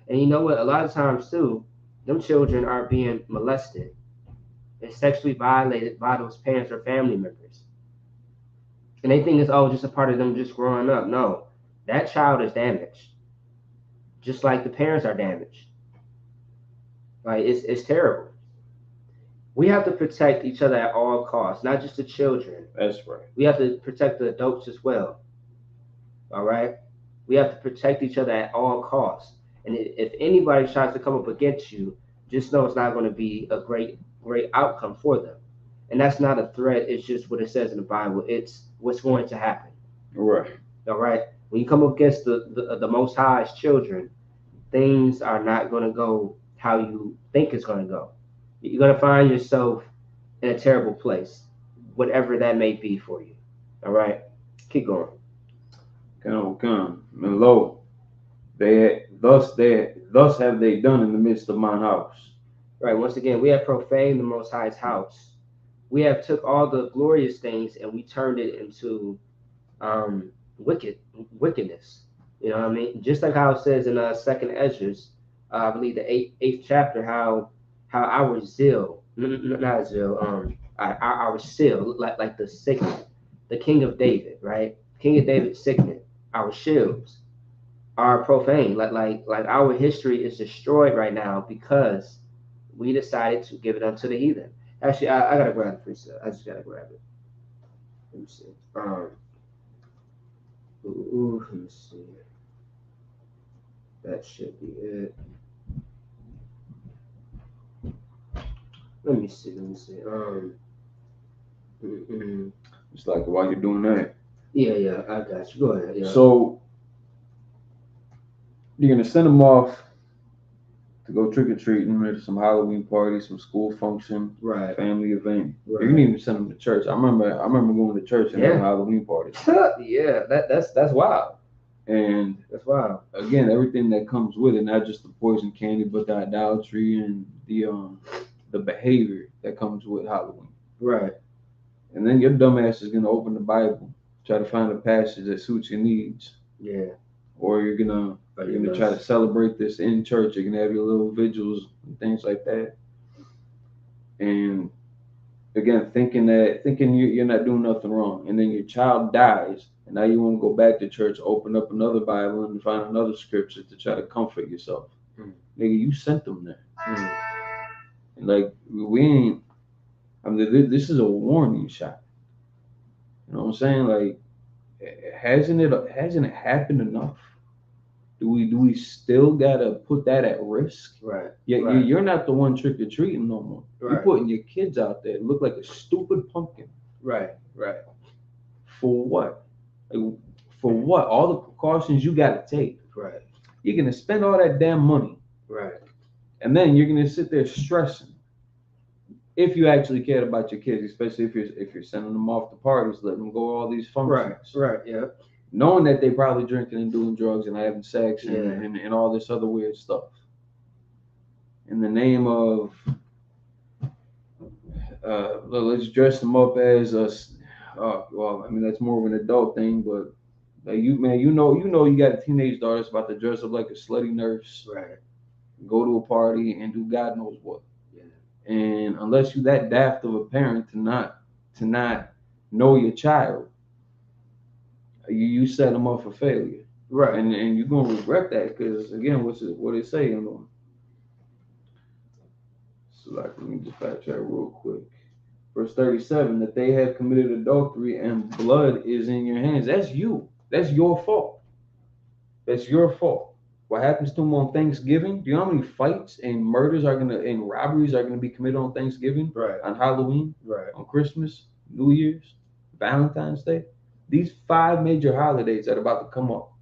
And you know what? A lot of times too, them children are being molested and sexually violated by those parents or family members. And they think it's just a part of them just growing up. No, that child is damaged. Just like the parents are damaged. Like, it's terrible. We have to protect each other at all costs, not just the children. That's right. We have to protect the adults as well. All right? We have to protect each other at all costs. And if anybody tries to come up against you, just know it's not going to be a great outcome for them. And that's not a threat. It's just what it says in the Bible. It's what's going to happen. Right. All right? When you come up against the Most High's children, things are not going to go how you think it's going to go. You're going to find yourself in a terrible place, whatever that may be for you. All right? Keep going. Come. And lo, thus have they done in the midst of mine house. Right. Once again, we have profaned the Most High's house. We have took all the glorious things and we turned it into wickedness. You know what I mean? Just like how it says in 2nd Ezra, I believe the 8th chapter, how our zeal, not zeal, our seal, like the signal, the King of David, right? King of David signet, our shields are profane. Like our history is destroyed right now because we decided to give it unto the heathen. Actually, I gotta grab the precept. I just gotta grab it. Let me see. Let me see. That should be it. Let me see. It's like while you're doing that. Yeah, I got you. Go ahead. Yeah. So you're gonna send them off to go trick or treating, or some Halloween party, some school function, right, family event. Right. You can even send them to church. I remember going to church and having Halloween parties. Yeah, that's wild. And that's wild. Again, everything that comes with it, not just the poison candy, but the idolatry and the behavior that comes with Halloween. Right. And then your dumbass is gonna open the Bible, try to find a passage that suits your needs. Yeah. Or you're gonna try to celebrate this in church. You're gonna have your little vigils and things like that. And again, thinking you're not doing nothing wrong, and then your child dies, and now you want to go back to church, open up another Bible, and find another scripture to try to comfort yourself. Nigga, you sent them there. And like we ain't. I mean, this is a warning shot. You know what I'm saying? Like, hasn't it happened enough? Do we still gotta put that at risk? Right. You're not the one trick or treating no more. Right. You're putting your kids out there look like a stupid pumpkin. Right. For what? Like, for what? All the precautions you gotta take. Right. You're gonna spend all that damn money. Right. And then you're gonna sit there stressing. If you actually cared about your kids, especially if you're sending them off to parties, letting them go to all these functions. Right. Yeah. Knowing that they probably drinking and doing drugs and having sex and all this other weird stuff. In the name of let's dress them up as us. Well, I mean that's more of an adult thing, but like you know, you got a teenage daughter that's about to dress up like a slutty nurse, right? Go to a party and do God knows what. Yeah. And unless you that daft of a parent to not know your child, you set them up for failure, right? And you're gonna regret that because again, what it say in them. So like, let me just fact check real quick. Verse 37, that they have committed adultery and blood is in your hands. That's you. That's your fault. That's your fault. What happens to them on Thanksgiving? Do you know how many fights and murders and robberies are gonna be committed on Thanksgiving? Right. On Halloween? Right. On Christmas, New Year's, Valentine's Day? These 5 major holidays that are about to come up.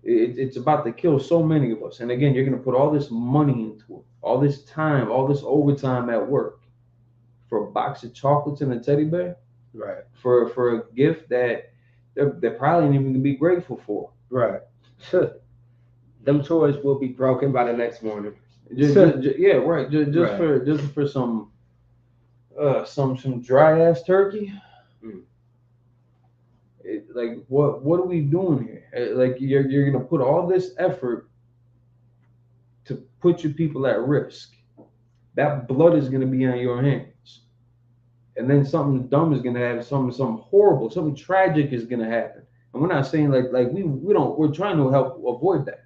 It's about to kill so many of us. And again, you're going to put all this money into it, all this time, all this overtime at work for a box of chocolates and a teddy bear, right? For a gift that they're probably not even going to be grateful for, right? Them toys will be broken by the next morning. Just for some dry ass turkey. Like what are we doing here? Like you're gonna put all this effort to put your people at risk. That blood is gonna be on your hands, and then something dumb is gonna happen. Something horrible, something tragic is gonna happen. And we're not saying we're trying to help avoid that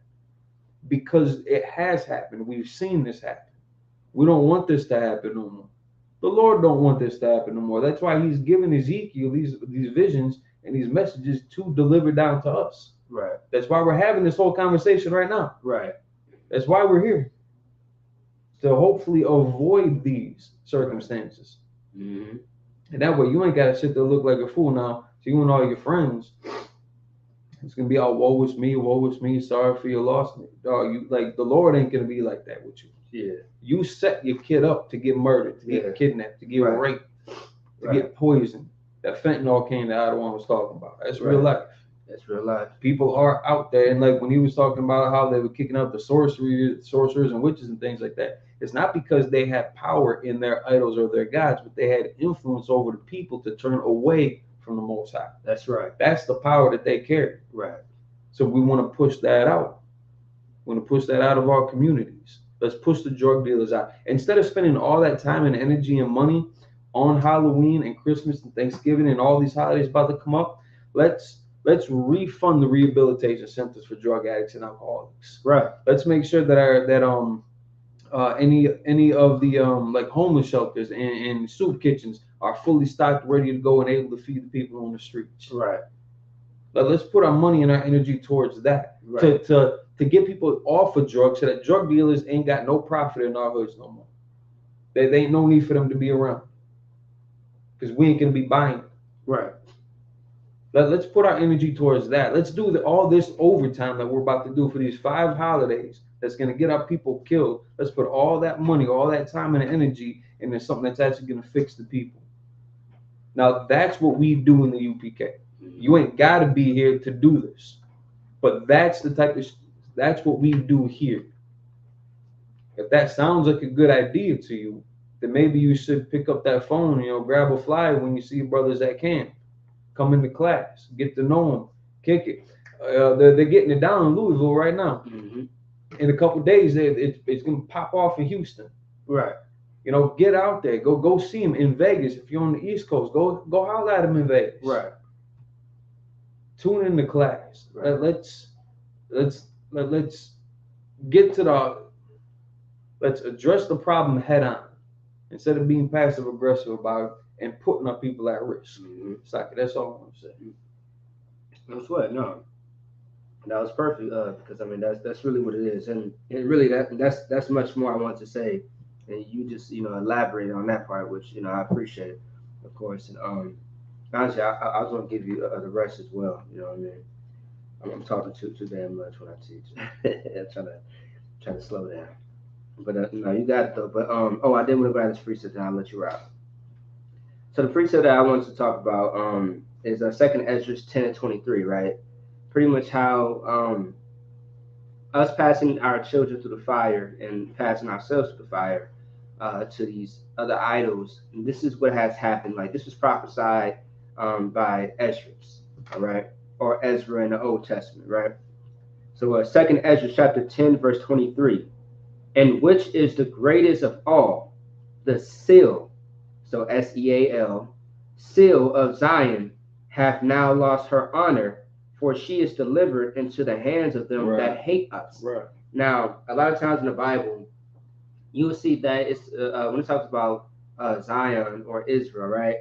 because it has happened. We've seen this happen. We don't want this to happen no more. The Lord don't want this to happen no more. That's why He's given Ezekiel these visions and these messages to deliver down to us. Right. That's why we're having this whole conversation right now. Right. That's why we're here. To hopefully avoid these circumstances. Mm-hmm. And that way you ain't got to sit there look like a fool now. So you and all your friends, it's going to be all woe is me, sorry for your loss. Dog, the Lord ain't going to be like that with you. Yeah. You set your kid up to get murdered, to get kidnapped, to get raped, to get poisoned. That fentanyl cane that Adawan was talking about. That's real life. That's real life. People are out there, and like when he was talking about how they were kicking out the sorcerers and witches and things like that, it's not because they had power in their idols or their gods, but they had influence over the people to turn away from the Most High. That's right. That's the power that they carry. Right. So we want to push that out. We want to push that out of our communities. Let's push the drug dealers out. Instead of spending all that time and energy and money on Halloween and Christmas and Thanksgiving and all these holidays about to come up, let's refund the rehabilitation centers for drug addicts and alcoholics. Right. Let's make sure that any of the like homeless shelters and soup kitchens are fully stocked, ready to go, and able to feed the people on the streets. Right. But let's put our money and our energy towards that, Right. to get people off of drugs, so that drug dealers ain't got no profit in our hoods no more. There ain't no need for them to be around, because we ain't gonna be buying them. Right. Let's put our energy towards that. Let's do all this overtime that we're about to do for these 5 holidays that's going to get our people killed. Let's put all that money, all that time and energy into something that's actually going to fix the people. Now, that's what we do in the UPK. You ain't got to be here to do this, but that's what we do here. If that sounds like a good idea to you, then maybe you should pick up that phone, grab a flyer when you see brothers that can. Come into class, get to know them, kick it. They're getting it down in Louisville right now. Mm-hmm. In a couple of days, it's going to pop off in Houston. Right. Get out there. Go see them in Vegas. If you're on the East Coast, go holler at them in Vegas. Right. Tune in to class. Right. Let's get to let's address the problem head on, instead of being passive aggressive about it and putting our people at risk. Mm-hmm. That's all I want to say. That's what. No, that was perfect. Because I mean that's really what it is, and really that's much more I want to say, and you just elaborate on that part, which I appreciate, of course. And honestly, I was gonna give you the rest as well. You know what I mean? I'm talking too damn much when I teach. I'm trying to slow down. But no, you got it though. But I did want to grab this precept and I'll let you out. So the precept that I wanted to talk about is 2nd Ezra 10:23, right? Pretty much how us passing our children through the fire and passing ourselves through the fire to these other idols. And this is what has happened. Like this was prophesied by Ezra, all right, or Ezra in the Old Testament, right? So 2nd Ezra chapter 10 verse 23, and which is the greatest of all, the seal. So Seal, seal of Zion, hath now lost her honor, for she is delivered into the hands of them that hate us. Right. Now, a lot of times in the Bible, you will see that it's when it talks about Zion or Israel, right?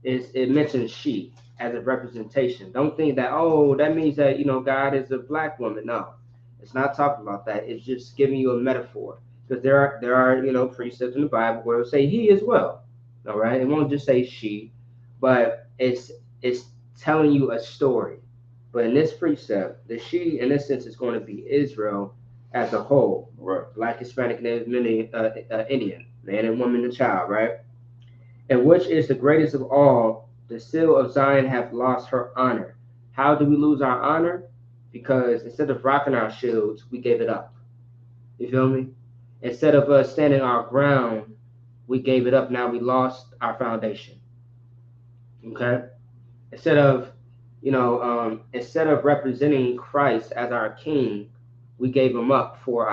It mentions she as a representation. Don't think that that means that God is a black woman. No, it's not talking about that. It's just giving you a metaphor. Because there are precepts in the Bible where it'll say he as well. All right, it won't just say she, but it's telling you a story. But in this precept, the she in this sense is going to be Israel as a whole, right? Black, Hispanic, Native, Indian, man and woman and child, right? And which is the greatest of all, the seal of Zion hath lost her honor. How do we lose our honor? Because instead of rocking our shields, we gave it up. You feel me? Instead of us standing our ground, we gave it up. Now we lost our foundation. Okay? Instead of representing Christ as our King, we gave him up for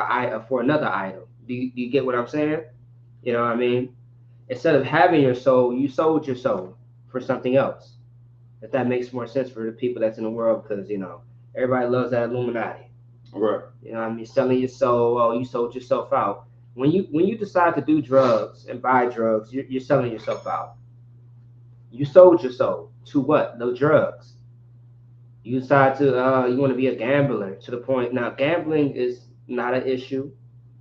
another idol. Do you get what I'm saying? You know what I mean? Instead of having your soul, you sold your soul for something else. If that makes more sense for the people that's in the world, because everybody loves that Illuminati. Right. You know what I mean? Selling your soul. You sold yourself out. When you decide to do drugs and buy drugs, you're selling yourself out. You sold your soul to what? No drugs. You decide to you want to be a gambler to the point. Now, gambling is not an issue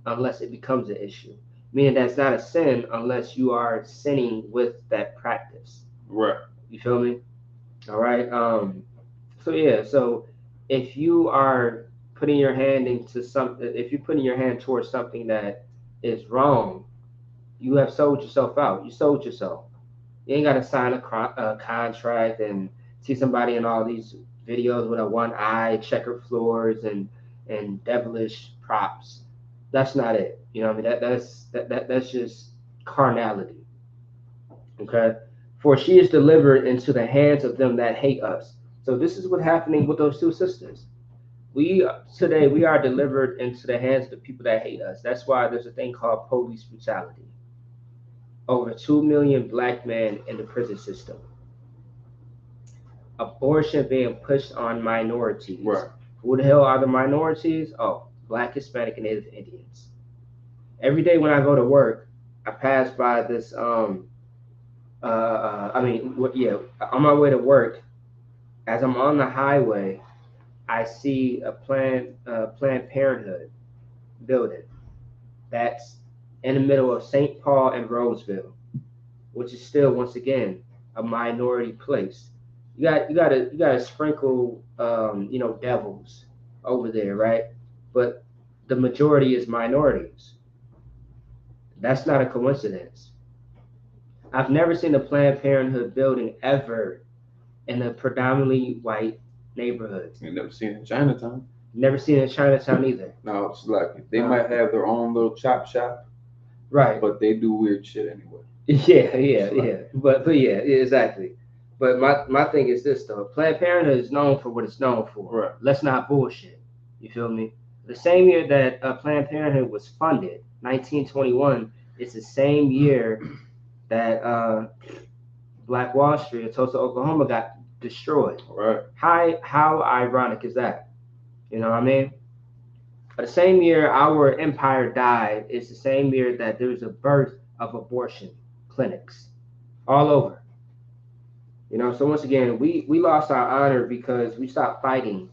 unless it becomes an issue. Meaning that's not a sin unless you are sinning with that practice. Right. You feel me? All right. So if you are putting your hand into something, if you're putting your hand towards something that is wrong, you have sold yourself out. You sold yourself. You ain't got to sign a contract and see somebody in all these videos with a one eye, checkered floors, and devilish props. That's not it. You know what I mean? That's just carnality. Okay? For she is delivered into the hands of them that hate us. So this is what's happening with those two sisters. Today we are delivered into the hands of the people that hate us. That's why there's a thing called police brutality. over 2 million black men in the prison system. Abortion being pushed on minorities. Right. Who the hell are the minorities? Oh, black, Hispanic, and Native Indians. Every day when I go to work, I pass by this. On my way to work, as I'm on the highway, I see a Planned Parenthood building that's in the middle of St. Paul and Roseville, which is still once again a minority place. You gotta sprinkle devils over there, right? But the majority is minorities. That's not a coincidence. I've never seen a Planned Parenthood building ever in a predominantly white neighborhood. You never seen it in Chinatown. Never seen it in Chinatown either. No, it's like they might have their own little chop shop, Right. but they do weird shit anyway. Yeah. But yeah, exactly. But my thing is this though. Planned Parenthood is known for what it's known for. Right. Let's not bullshit. You feel me? The same year that Planned Parenthood was funded, 1921, it's the same year that Black Wall Street in Tulsa, Oklahoma got destroyed. Right. How ironic is that? You know what I mean? But the same year our empire died is the same year that there was a birth of abortion clinics all over. You know, so once again, we lost our honor because we stopped fighting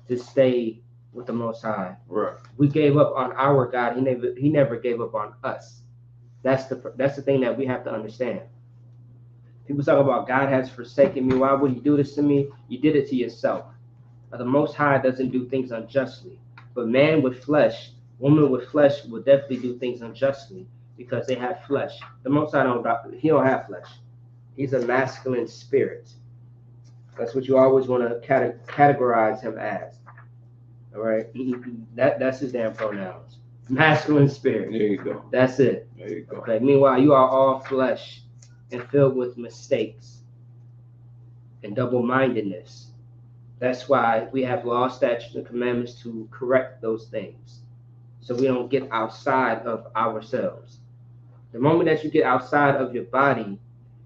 to stay with the Most High. Right. We gave up on our God. He never gave up on us. That's the thing that we have to understand. People talk about God has forsaken me. Why would He do this to me? You did it to yourself. The Most High doesn't do things unjustly, but man with flesh, woman with flesh will definitely do things unjustly because they have flesh. The Most High don't have flesh. He's a masculine spirit. That's what you always want to categorize him as. All right, that's his damn pronouns. Masculine spirit. There you go. That's it. There you go. Okay. Meanwhile, you are all flesh and filled with mistakes and double-mindedness. That's why we have law, statutes, and commandments to correct those things, so we don't get outside of ourselves. The moment that you get outside of your body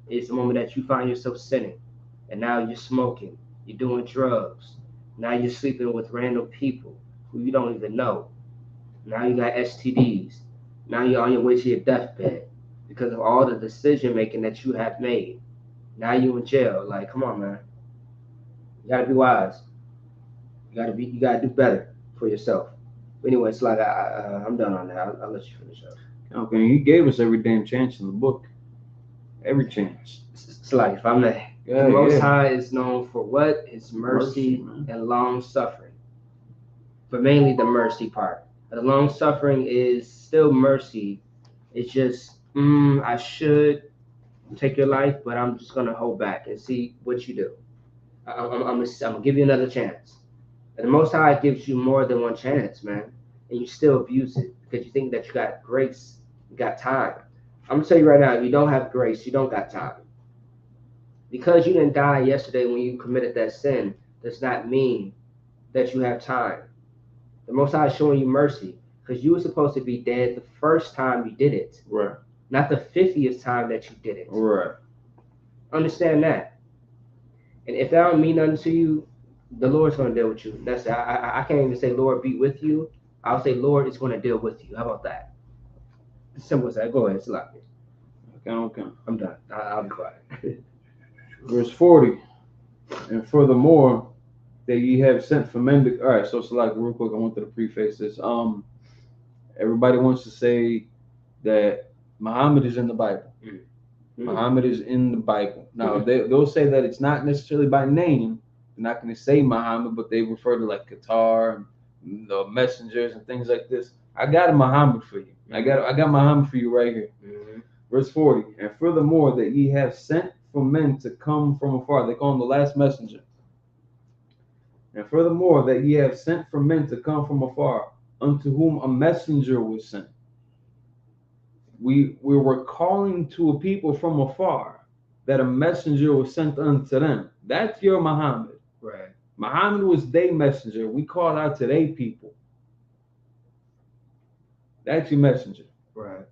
is the moment that you find yourself sinning, and now you're smoking, you're doing drugs, now you're sleeping with random people who you don't even know. Now you got STDs. Now you're on your way to your deathbed because of all the decision making that you have made. Now you in jail. Like, come on, man. You gotta be wise. You gotta do better for yourself. But anyway, it's like I'm done on that. I'll let you finish up. Okay, He gave us every damn chance in the book. Every chance. It's like if I may. Yeah, The Most High is known for what? His mercy man. and long suffering. But mainly the mercy part. The long suffering is still mercy. It's just, I should take your life, but I'm just gonna hold back and see what you do. I'm gonna give you another chance. And the Most High gives you more than one chance, man, and you still abuse it because you think that you got grace, you got time. I'm gonna tell you right now, if you don't have grace, you don't got time. Because you didn't die yesterday when you committed that sin does not mean that you have time. The Most High is showing you mercy because you were supposed to be dead the first time you did it, Right. not the 50th time that you did it. Right. Understand that. And if that don't mean nothing to you, the Lord's going to deal with you. That's it. I can't even say Lord be with you. I'll say Lord is going to deal with you. How about that? It's simple as that. Go ahead, Salaki. Okay. I'm done. I'll be quiet. Verse 40. And furthermore, that ye have sent for men to. All right, so like real quick, I wanted to preface this. Everybody wants to say that Muhammad is in the Bible. Mm-hmm. Muhammad is in the Bible. Now they'll say that it's not necessarily by name. They're not going to say Muhammad, but they refer to like Qatar, and the messengers and things like this. I got a Muhammad for you. I got Muhammad for you right here. Mm-hmm. Verse 40. And furthermore, that ye have sent for men to come from afar. They call him the last messenger. And furthermore, that ye have sent for men to come from afar, unto whom a messenger was sent. We were calling to a people from afar that a messenger was sent unto them. That's your Muhammad. Right. Muhammad was their messenger. We called out to their people. That's your messenger. Right.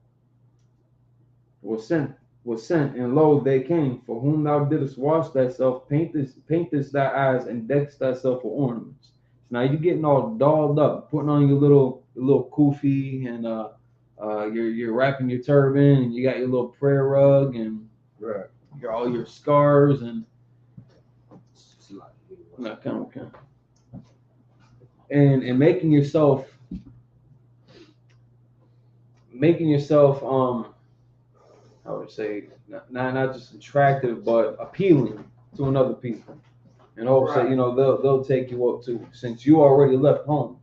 Was sent was sent, and lo, they came, for whom thou didst wash thyself, paintest thy eyes, and deckest thyself with ornaments. So now you're getting all dolled up, putting on your little kufi, and you're wrapping your turban, and you got your little prayer rug, and Right. all your scars, and and making yourself I would say not just attractive, but appealing to another people, and hopes that they'll take you up too, since you already left home,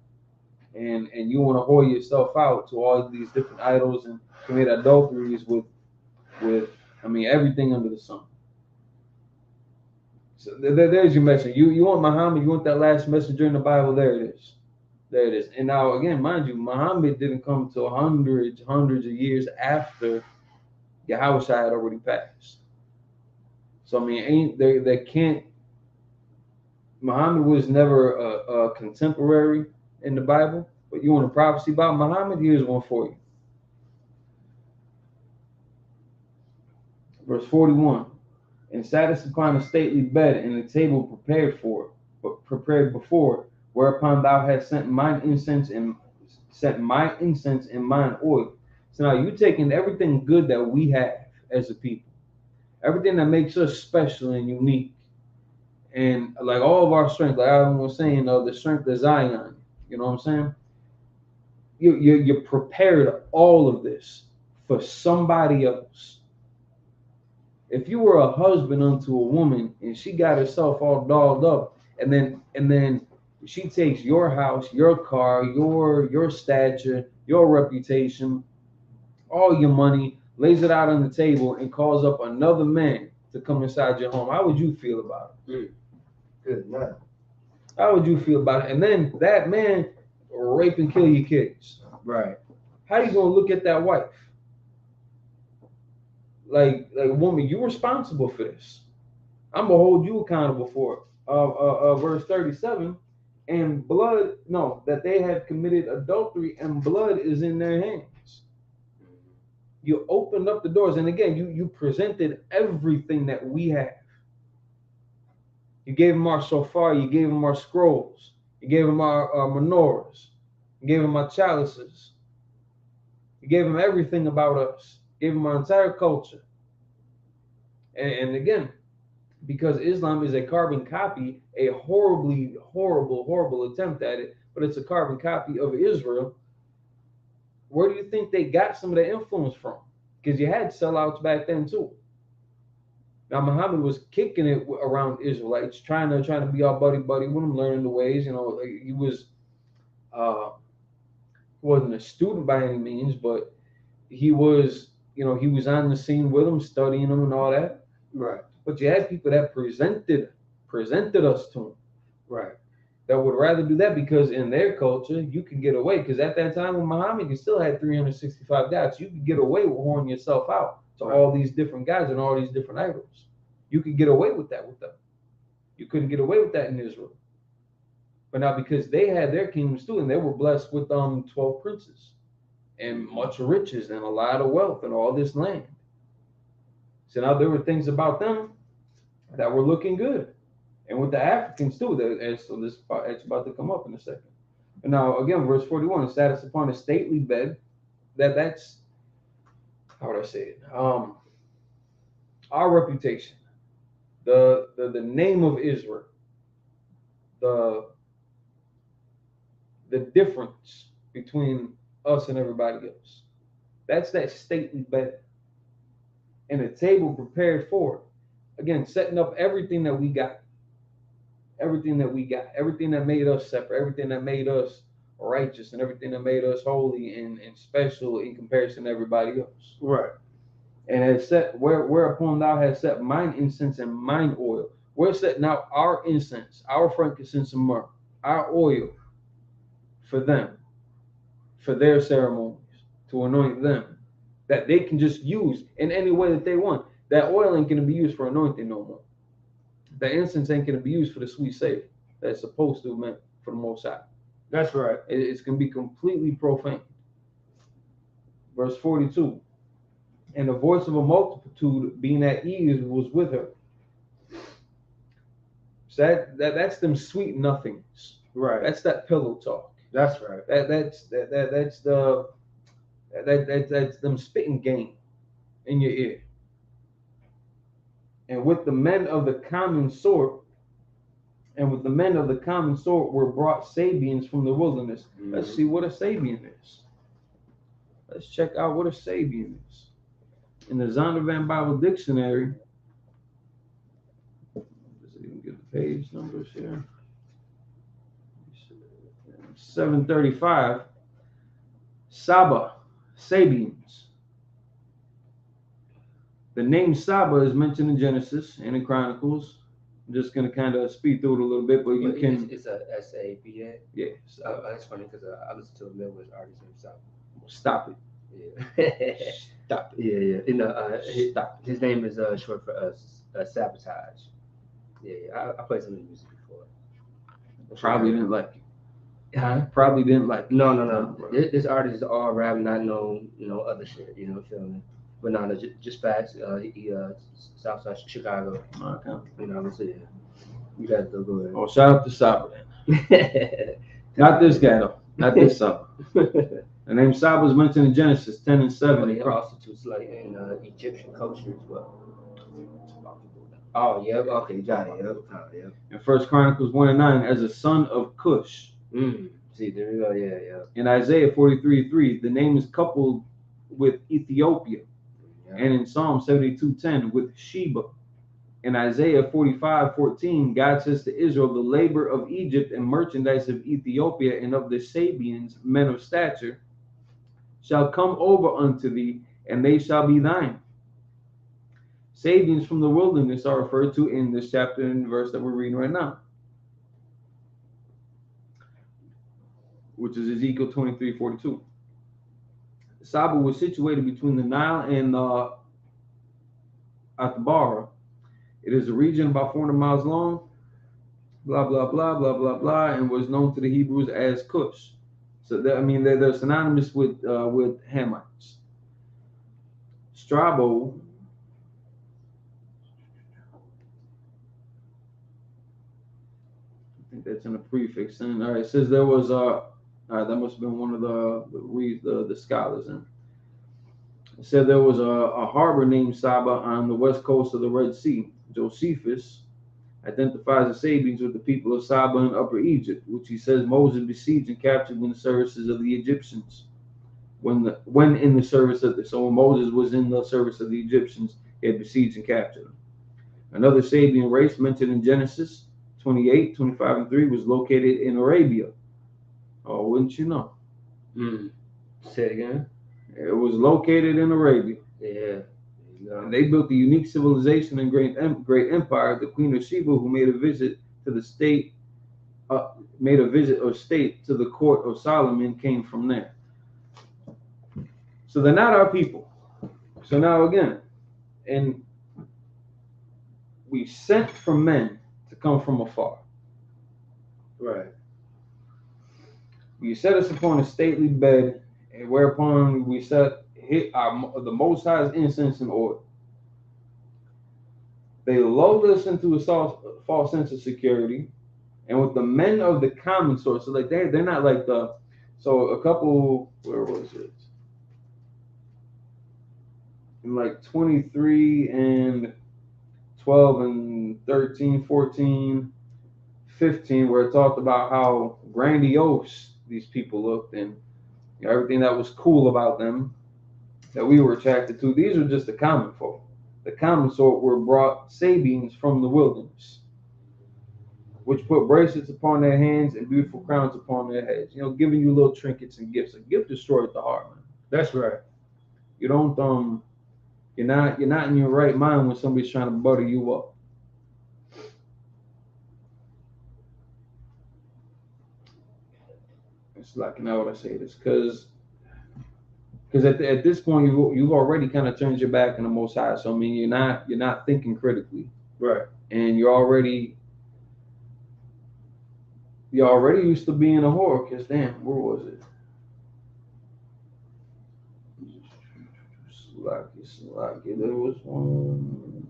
and you want to whore yourself out to all these different idols and commit adulteries with everything under the sun. So there's your message. You want Muhammad? You want that last messenger in the Bible? There it is. There it is. And now again, mind you, Muhammad didn't come till hundreds of years after Yahweh had already passed. So I mean, there can't. Muhammad was never a contemporary in the Bible, but you want a prophecy about Muhammad? Here's one for you. Verse 41. And sattest upon a stately bed, and a table prepared before, whereupon thou hast sent mine incense and mine oil. So now you're taking everything good that we have as a people, everything that makes us special and unique, and like all of our strength, like I was saying, the strength of Zion. You know what I'm saying? You prepared all of this for somebody else. If you were a husband unto a woman and she got herself all dolled up, and then she takes your house, your car, your stature, your reputation, all your money, lays it out on the table, and calls up another man to come inside your home, how would you feel about it? Good night. How would you feel about it? And then that man rape and kill your kids. Right. How you gonna look at that wife? Like woman, you're responsible for this. I'm gonna hold you accountable for it. Verse 37, and blood, no, that they have committed adultery, and blood is in their hands. You opened up the doors, and again, you presented everything that we have. You gave them our shofar, you gave them our scrolls, you gave them our menorahs, you gave them our chalices, you gave them everything about us, you gave them our entire culture. And again, because Islam is a carbon copy, a horribly, horrible attempt at it, but it's a carbon copy of Israel. Where do you think they got some of the influence from? Because you had sellouts back then too. Now Muhammad was kicking it around Israelites, trying to be all buddy with them, learning the ways. He was wasn't a student by any means, but he was on the scene with them, studying them and all that. Right. But you had people that presented us to him. Right. That would rather do that, because in their culture you could get away. Because at that time with Muhammad, you still had 365 gods. You could get away with whoring yourself out to all these different gods and all these different idols. You could get away with that with them. You couldn't get away with that in Israel. But now, because they had their kingdoms too, and they were blessed with 12 princes and much riches and a lot of wealth and all this land. So now there were things about them that were looking good. And with the Africans too, so this it's about to come up in a second. And now again, verse 41, it sattest upon a stately bed. That's how would I say it? Our reputation, the name of Israel, the difference between us and everybody else. That's that stately bed. And a table prepared for it. Again, setting up everything that we got. Everything that made us separate, everything that made us righteous, and everything that made us holy and special in comparison to everybody else. Right. And it set whereupon thou hast set mine incense and mine oil. We're setting out our incense, our frankincense and myrrh, our oil for them, for their ceremonies, to anoint them, that they can just use in any way that they want. That oil ain't going to be used for anointing no more. The incense ain't going to be used for the sweet savor that's supposed to be meant for the Most High. That's right. It's going to be completely profane. Verse 42. and the voice of a multitude being at ease was with her. So that's them sweet nothings. Right. That's that pillow talk. That's right. That's them spitting game in your ear. And with the men of the common sort, were brought Sabians from the wilderness. Mm-hmm. Let's see what a Sabian is. Let's check out what a Sabian is. In the Zondervan Bible Dictionary, does it even give the page numbers here? 735. Saba, Sabians. The name Saba is mentioned in Genesis and in Chronicles. I'm just going to kind of speed through it a little bit, but you can. It's a S-A-B-A? Yeah. That's funny because I listened to a Midwest artist named Saba. Stop it. Yeah. Stop it. Yeah. You know, Stop it. his name is short for Sabotage. Yeah. I played some of the music before. Probably didn't like it. Huh? Probably didn't like it. No. This artist is all rap, not no other shit. You know, feel me? But no, just facts. He Southside Chicago. Okay. You know what I'm saying? You guys go ahead. Oh, shout out to Saba then. Not this guy though. Not this Saba. The name Saba is mentioned in Genesis 10 and 7. He prostitutes like in Egyptian culture as well. Oh, yep. Okay, got it. Yep. In 1 Chronicles 1 and 9, as a son of Cush. See, there we go. Yeah. In Isaiah 43:3, the name is coupled with Ethiopia. Yeah. And in Psalm 72:10 with Sheba. In Isaiah 45:14, God says to Israel, the labor of Egypt and merchandise of Ethiopia and of the Sabians, men of stature, shall come over unto thee, and they shall be thine. Sabians from the wilderness are referred to in this chapter and verse that we're reading right now, which is Ezekiel 23:42. Saba was situated between the Nile and Atbara. It is a region about 400 miles long, blah, blah, blah, blah, blah, blah, and was known to the Hebrews as Cush. So, they're synonymous with Hamites. Strabo, I think that's in a prefix. And all right, it says there was that must have been one of the scholars. And it said there was a harbor named Saba on the west coast of the Red Sea. Josephus identifies the Sabians with the people of Saba in Upper Egypt, which he says Moses besieged and captured when the services of the Egyptians. When in the service of when Moses was in the service of the Egyptians, he had besieged and captured them. Another Sabian race mentioned in Genesis 28, 25, and 3 was located in Arabia. Oh, wouldn't you know? Say it again. It was located in Arabia. Yeah. And they built a unique civilization and great empire. The Queen of Sheba, who made a visit of state to the court of Solomon, came from there. So they're not our people. So now again, and we sent for men to come from afar. Right. We set us upon a stately bed, and whereupon we hit the Most High's incense and oil. They lulled us into a false sense of security, and with the men of the common sort, so like they're not like a couple, where was it? In like 23 and 12 and 13, 14, 15, where it talked about how grandiose these people looked and everything that was cool about them that we were attracted to. These are just the common folk. The common sort were brought Sabians from the wilderness, which put bracelets upon their hands and beautiful crowns upon their heads. Giving you little trinkets and gifts. A gift destroys the heart, man. That's right. You don't you're not in your right mind when somebody's trying to butter you up. It's like, now what I say this, because at this point you've already kind of turned your back on the Most High. So you're not thinking critically, right? And you're already used to being a whore. Because damn, where was it? There was one.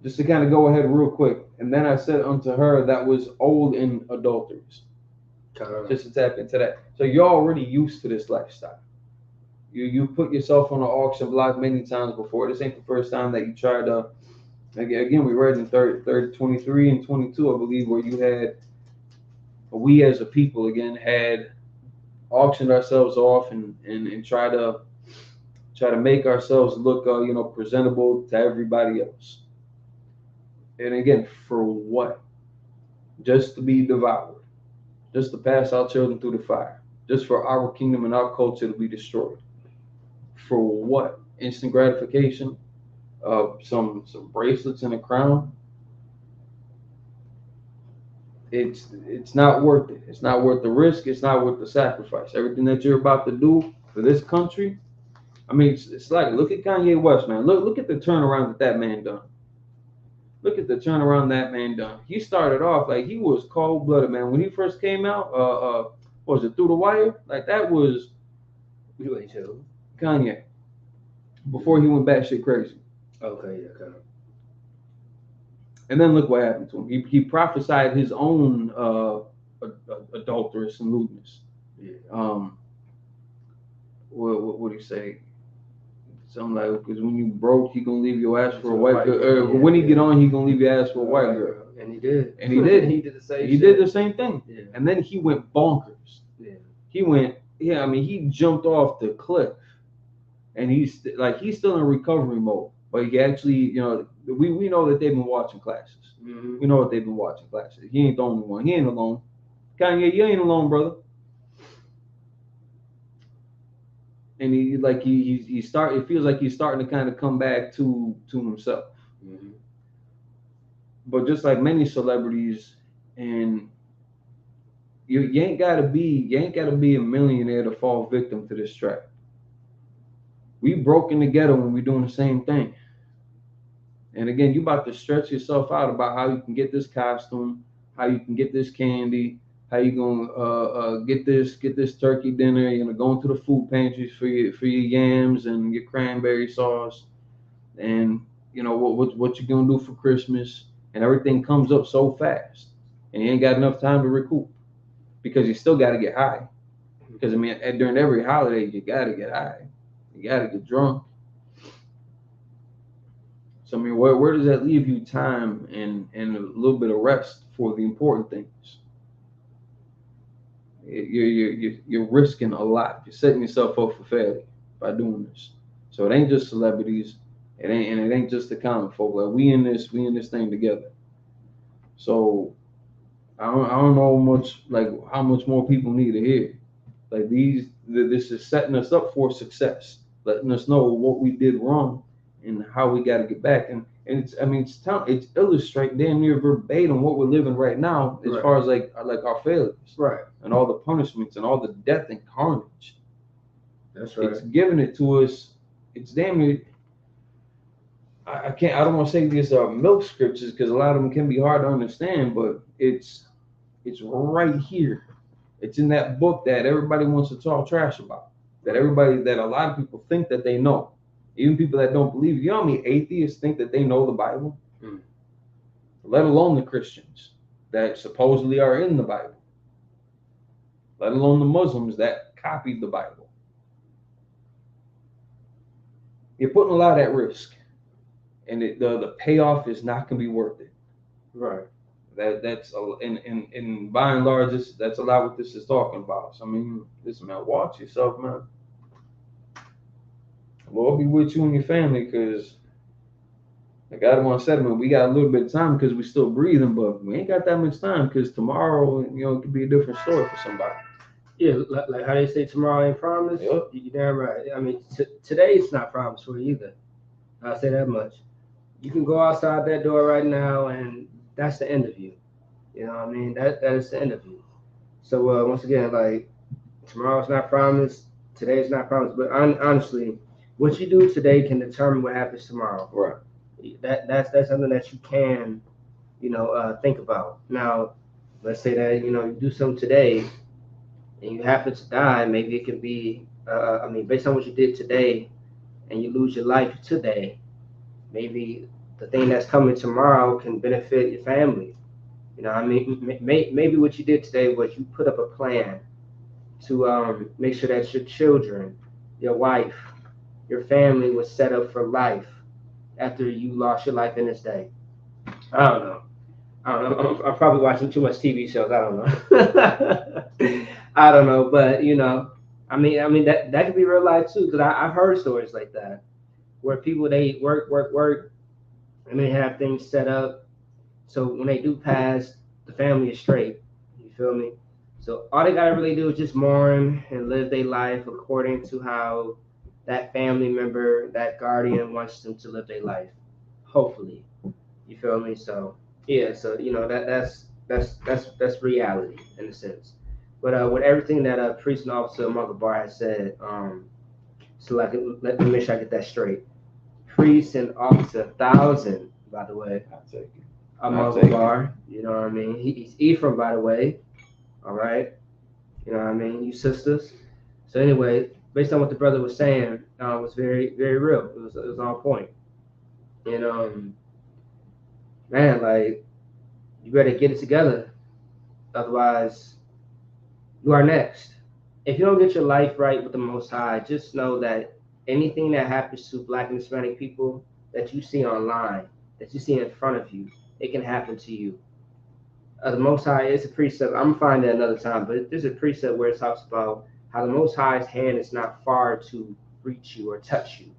Just to kind of go ahead real quick. And then I said unto her that was old in adulteries. Just to tap into that. So you're already used to this lifestyle. You put yourself on an auction block many times before. This ain't the first time that you tried to. Again, we read in 23 and 22, I believe, where we as a people again had auctioned ourselves off and try to make ourselves look presentable to everybody else. And again, for what? Just to be devoured, just to pass our children through the fire, just for our kingdom and our culture to be destroyed. For what? Instant gratification, some bracelets and a crown. It's not worth it. It's not worth the risk. It's not worth the sacrifice. Everything that you're about to do for this country, I mean, it's like, look at Kanye West, man. Look at the turnaround that man done. Look at the turnaround that man done. He started off like he was cold-blooded, man. When he first came out, what was it, Through the Wire? Like that was Kanye. Before he went batshit crazy. Okay, yeah, kind of. And then look what happened to him. He prophesied his own adulterous and lewdness. Yeah. What do you say? Something like, because when you broke, he gonna leave your ass for a white girl. When he get on, he gonna leave your ass for a white girl. And he did. And he did. He did the same. He did the same thing. Yeah. And then he went bonkers. Yeah. He went. Yeah, I mean, he jumped off the cliff, and he's still in recovery mode. But he actually, we know that they've been watching classes. Mm-hmm. We know that they've been watching classes. He ain't the only one. He ain't alone. Kanye, you ain't alone, brother. And it feels like he's starting to kind of come back to himself. Mm-hmm. But just like many celebrities, and you ain't gotta be a millionaire to fall victim to this trap. We broke in the ghetto when we doing the same thing. And again, you about to stretch yourself out about how you can get this costume, how you can get this candy, how you gonna get this turkey dinner. Going to the food pantries for your yams and your cranberry sauce, and what you gonna do for Christmas, and everything comes up so fast, and you ain't got enough time to recoup because you still got to get high. Because I mean, during every holiday, you got to get high, you got to get drunk. So I mean, where does that leave you time and a little bit of rest for the important things? You're risking a lot. You're setting yourself up for failure by doing this. So it ain't just celebrities. It ain't just the common folk. Like we in this thing together. So I don't know how much more people need to hear. Like this is setting us up for success, letting us know what we did wrong and how we got to get back. And it's illustrate damn near verbatim what we're living right now as far as like our failures, right, and all the punishments and all the death and carnage. That's right. It's giving it to us. It's damn near. I don't want to say these are milk scriptures because a lot of them can be hard to understand, but it's right here. It's in that book that everybody wants to talk trash about. That a lot of people think that they know. Even people that don't believe. You know how many atheists think that they know the Bible? Mm. Let alone the Christians that supposedly are in the Bible. Let alone the Muslims that copied the Bible. You're putting a lot at risk. And the payoff is not going to be worth it. Right. That's in by and large, that's a lot what this is talking about. So I mean, listen, man, watch yourself, man. Lord be with you and your family, because like I don't want to say, man, we got a little bit of time because we still breathing, but we ain't got that much time because tomorrow, it could be a different story for somebody. Yeah, like how they say tomorrow ain't promised. Yep. You're damn right. I mean, today it's not promised for you either. I'll say that much. You can go outside that door right now, and that's the end of you. You know what I mean? That is the end of you. So once again, like tomorrow's not promised, today's not promised. But honestly, what you do today can determine what happens tomorrow. Right. That's something that you can, think about. Now, let's say that you do something today, and you happen to die, maybe it can be, based on what you did today, and you lose your life today, maybe the thing that's coming tomorrow can benefit your family. You know, maybe what you did today was you put up a plan to make sure that your children, your wife, your family was set up for life after you lost your life in this day. I don't know. I don't know. I'm probably watching too much TV shows. I don't know. I don't know, but that could be real life too. Because I've heard stories like that where people they work, and they have things set up so when they do pass, the family is straight. You feel me? So all they gotta really do is just mourn and live their life according to how that family member, that guardian wants them to live their life. Hopefully. You feel me? So yeah, so that's reality in a sense. But with everything that priest and officer Mother Bar has said, so like let me make sure I get that straight. Priest and officer 1,000, by the way. I take it. Mother Bar, you know what I mean? He's Ephraim, by the way. All right, you know what I mean? You sisters. So anyway, based on what the brother was saying, was very very real. It was on point. And man, like you better get it together. Otherwise, you are next. If you don't get your life right with the Most High, just know that anything that happens to Black and Hispanic people that you see online, that you see in front of you, it can happen to you. The Most High is a precept. I'm gonna find that another time, but there's a precept where it talks about how the Most High's hand is not far to reach you or touch you.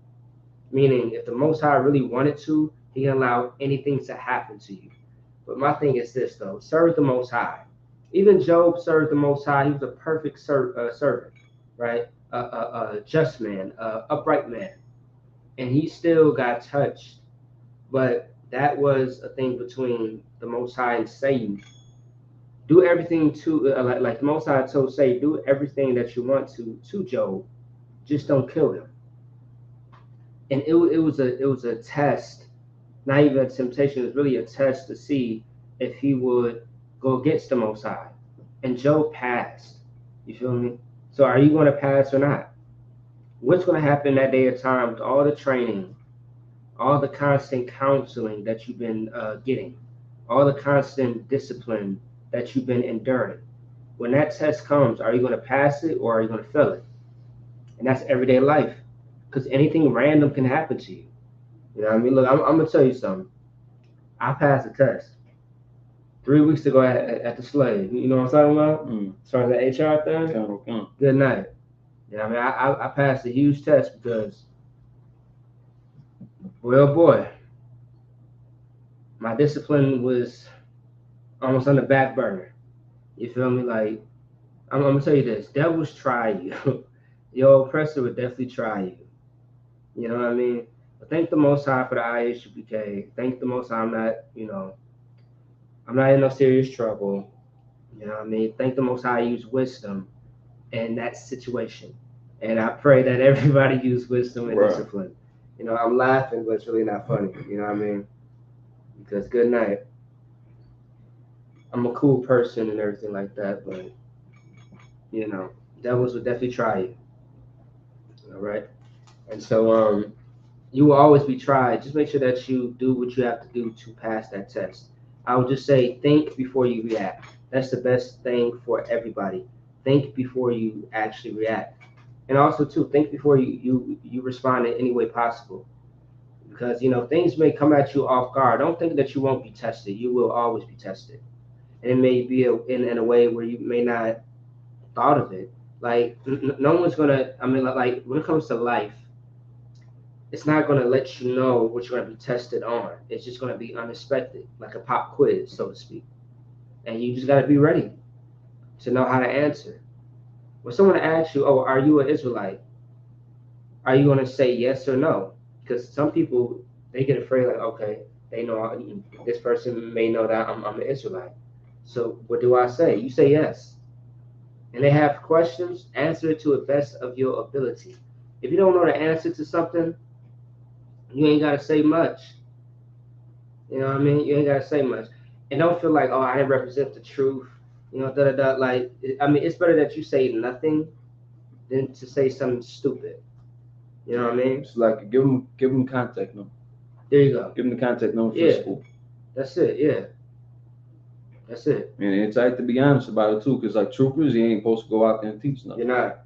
Meaning, if the Most High really wanted to, He can allow anything to happen to you. But my thing is this, though: serve the Most High. Even Job served the Most High. He was a perfect servant, right? A just man, upright man, and he still got touched. But that was a thing between the Most High and Satan. Do everything to like the Most High told Satan, do everything that you want to Job, just don't kill him. And it was a test, not even a temptation. It was really a test to see if he would go against the Most High. And Job passed. You feel me? So are you going to pass or not? What's going to happen that day of time with all the training, all the constant counseling that you've been getting, all the constant discipline that you've been enduring? When that test comes, are you going to pass it or are you going to fail it? And that's everyday life, because anything random can happen to you. You know what I mean? Look, I'm going to tell you something. I passed the test 3 weeks ago at the slave. You know what I'm talking about? As far as the HR thing? Good night. You know what I mean? I passed a huge test because, well, boy, my discipline was almost on the back burner. You feel me? Like, I'm going to tell you this. Devils try you. Your oppressor would definitely try you. You know what I mean? But thank the Most High for the IHBK. Thank the Most High I'm not in no serious trouble. You know what I mean? Thank the Most High I use wisdom in that situation. And I pray that everybody use wisdom and discipline. You know, I'm laughing, but it's really not funny. You know what I mean? Because good night. I'm a cool person and everything like that, but, you know, devils would definitely try you. All right? And so you will always be tried. Just make sure that you do what you have to do to pass that test. I would just say think before you react. That's the best thing for everybody. Think before you actually react. And also, too, think before you respond in any way possible. Because, you know, things may come at you off guard. Don't think that you won't be tested. You will always be tested. And it may be in a way where you may not thought of it. Like, no one's going to, like, when it comes to life, it's not going to let you know what you're going to be tested on. It's just going to be unexpected, like a pop quiz, so to speak. And you just got to be ready to know how to answer. When someone asks you, oh, are you an Israelite? Are you going to say yes or no? Because some people, they get afraid, like, okay, they know this person may know that I'm an Israelite. So what do I say? You say yes. And they have questions, answer it to the best of your ability. If you don't know the answer to something, you ain't got to say much. You know what I mean? You ain't got to say much. And don't feel like, oh, I didn't represent the truth. You know, like, I mean, it's better that you say nothing than to say something stupid. You know what I mean? It's like give them contact number. There you go. Give them the contact number for Yeah. school. That's it. Yeah. That's it. And it's like to be honest about it too, because like troopers, you ain't supposed to go out there and teach nothing. You're not.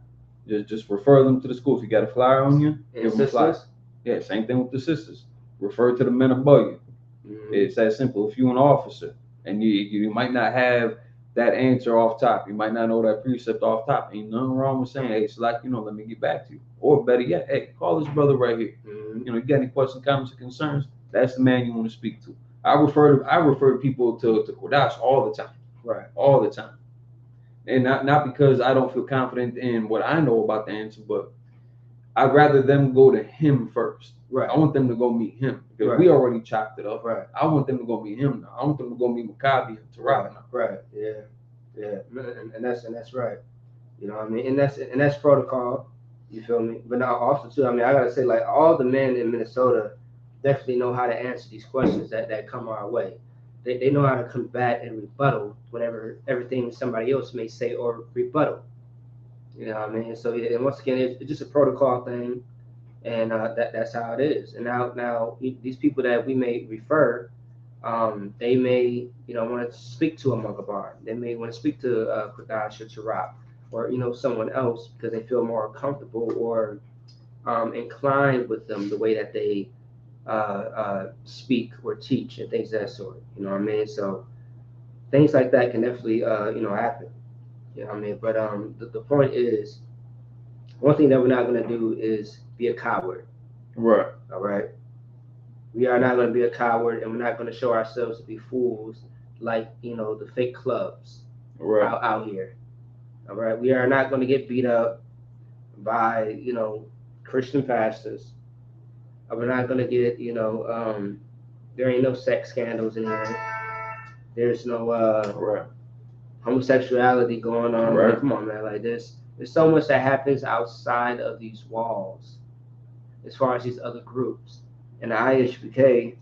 Just refer them to the school. If you got a flyer on you, And give them a flyer. sisters? Yeah, same thing with the sisters. Refer to the men above you. Mhm. It's that simple. If you're an officer and you might not have that answer off top, you might not know that precept off top. Ain't nothing wrong with saying, hey, select, let me get back to you. Or better yet, hey, call this brother right here. Mhm. You got any questions, comments, or concerns? That's the man you want to speak to. I refer people to Kodash all the time. Right. All the time. And not because I don't feel confident in what I know about the answer, but I'd rather them go to him first. Right. I want them to go meet him because Right. we already chopped it up. Right. I want them to go meet him now. I want them to go meet Maccabi and Tarab now. Right. Yeah. Yeah. And that's right. You know what I mean? And that's protocol. You feel me? But now also too, I mean, I gotta say, like, all the men in Minnesota definitely know how to answer these questions that come our way. They know how to combat and rebuttal whenever everything somebody else may say or rebuttal. You know what I mean? So yeah, and once again, it's just a protocol thing, and that's how it is. And now these people that we may refer, they may want to speak to a Mugabar. They may want to speak to Kodash or Tarab, or someone else because they feel more comfortable or inclined with them the way that they speak or teach and things of that sort. You know what I mean? So things like that can definitely happen. You know what I mean? But the point is, one thing that we're not going to do is be a coward. Right. All right. We are not going to be a coward, and we're not going to show ourselves to be fools like the fake clubs out here. All right. We are not going to get beat up by Christian pastors. We're not going to get there ain't no sex scandals in here. There's no homosexuality going on. Right. Like, come on, man. Like there's so much that happens outside of these walls as far as these other groups. And the IHBK,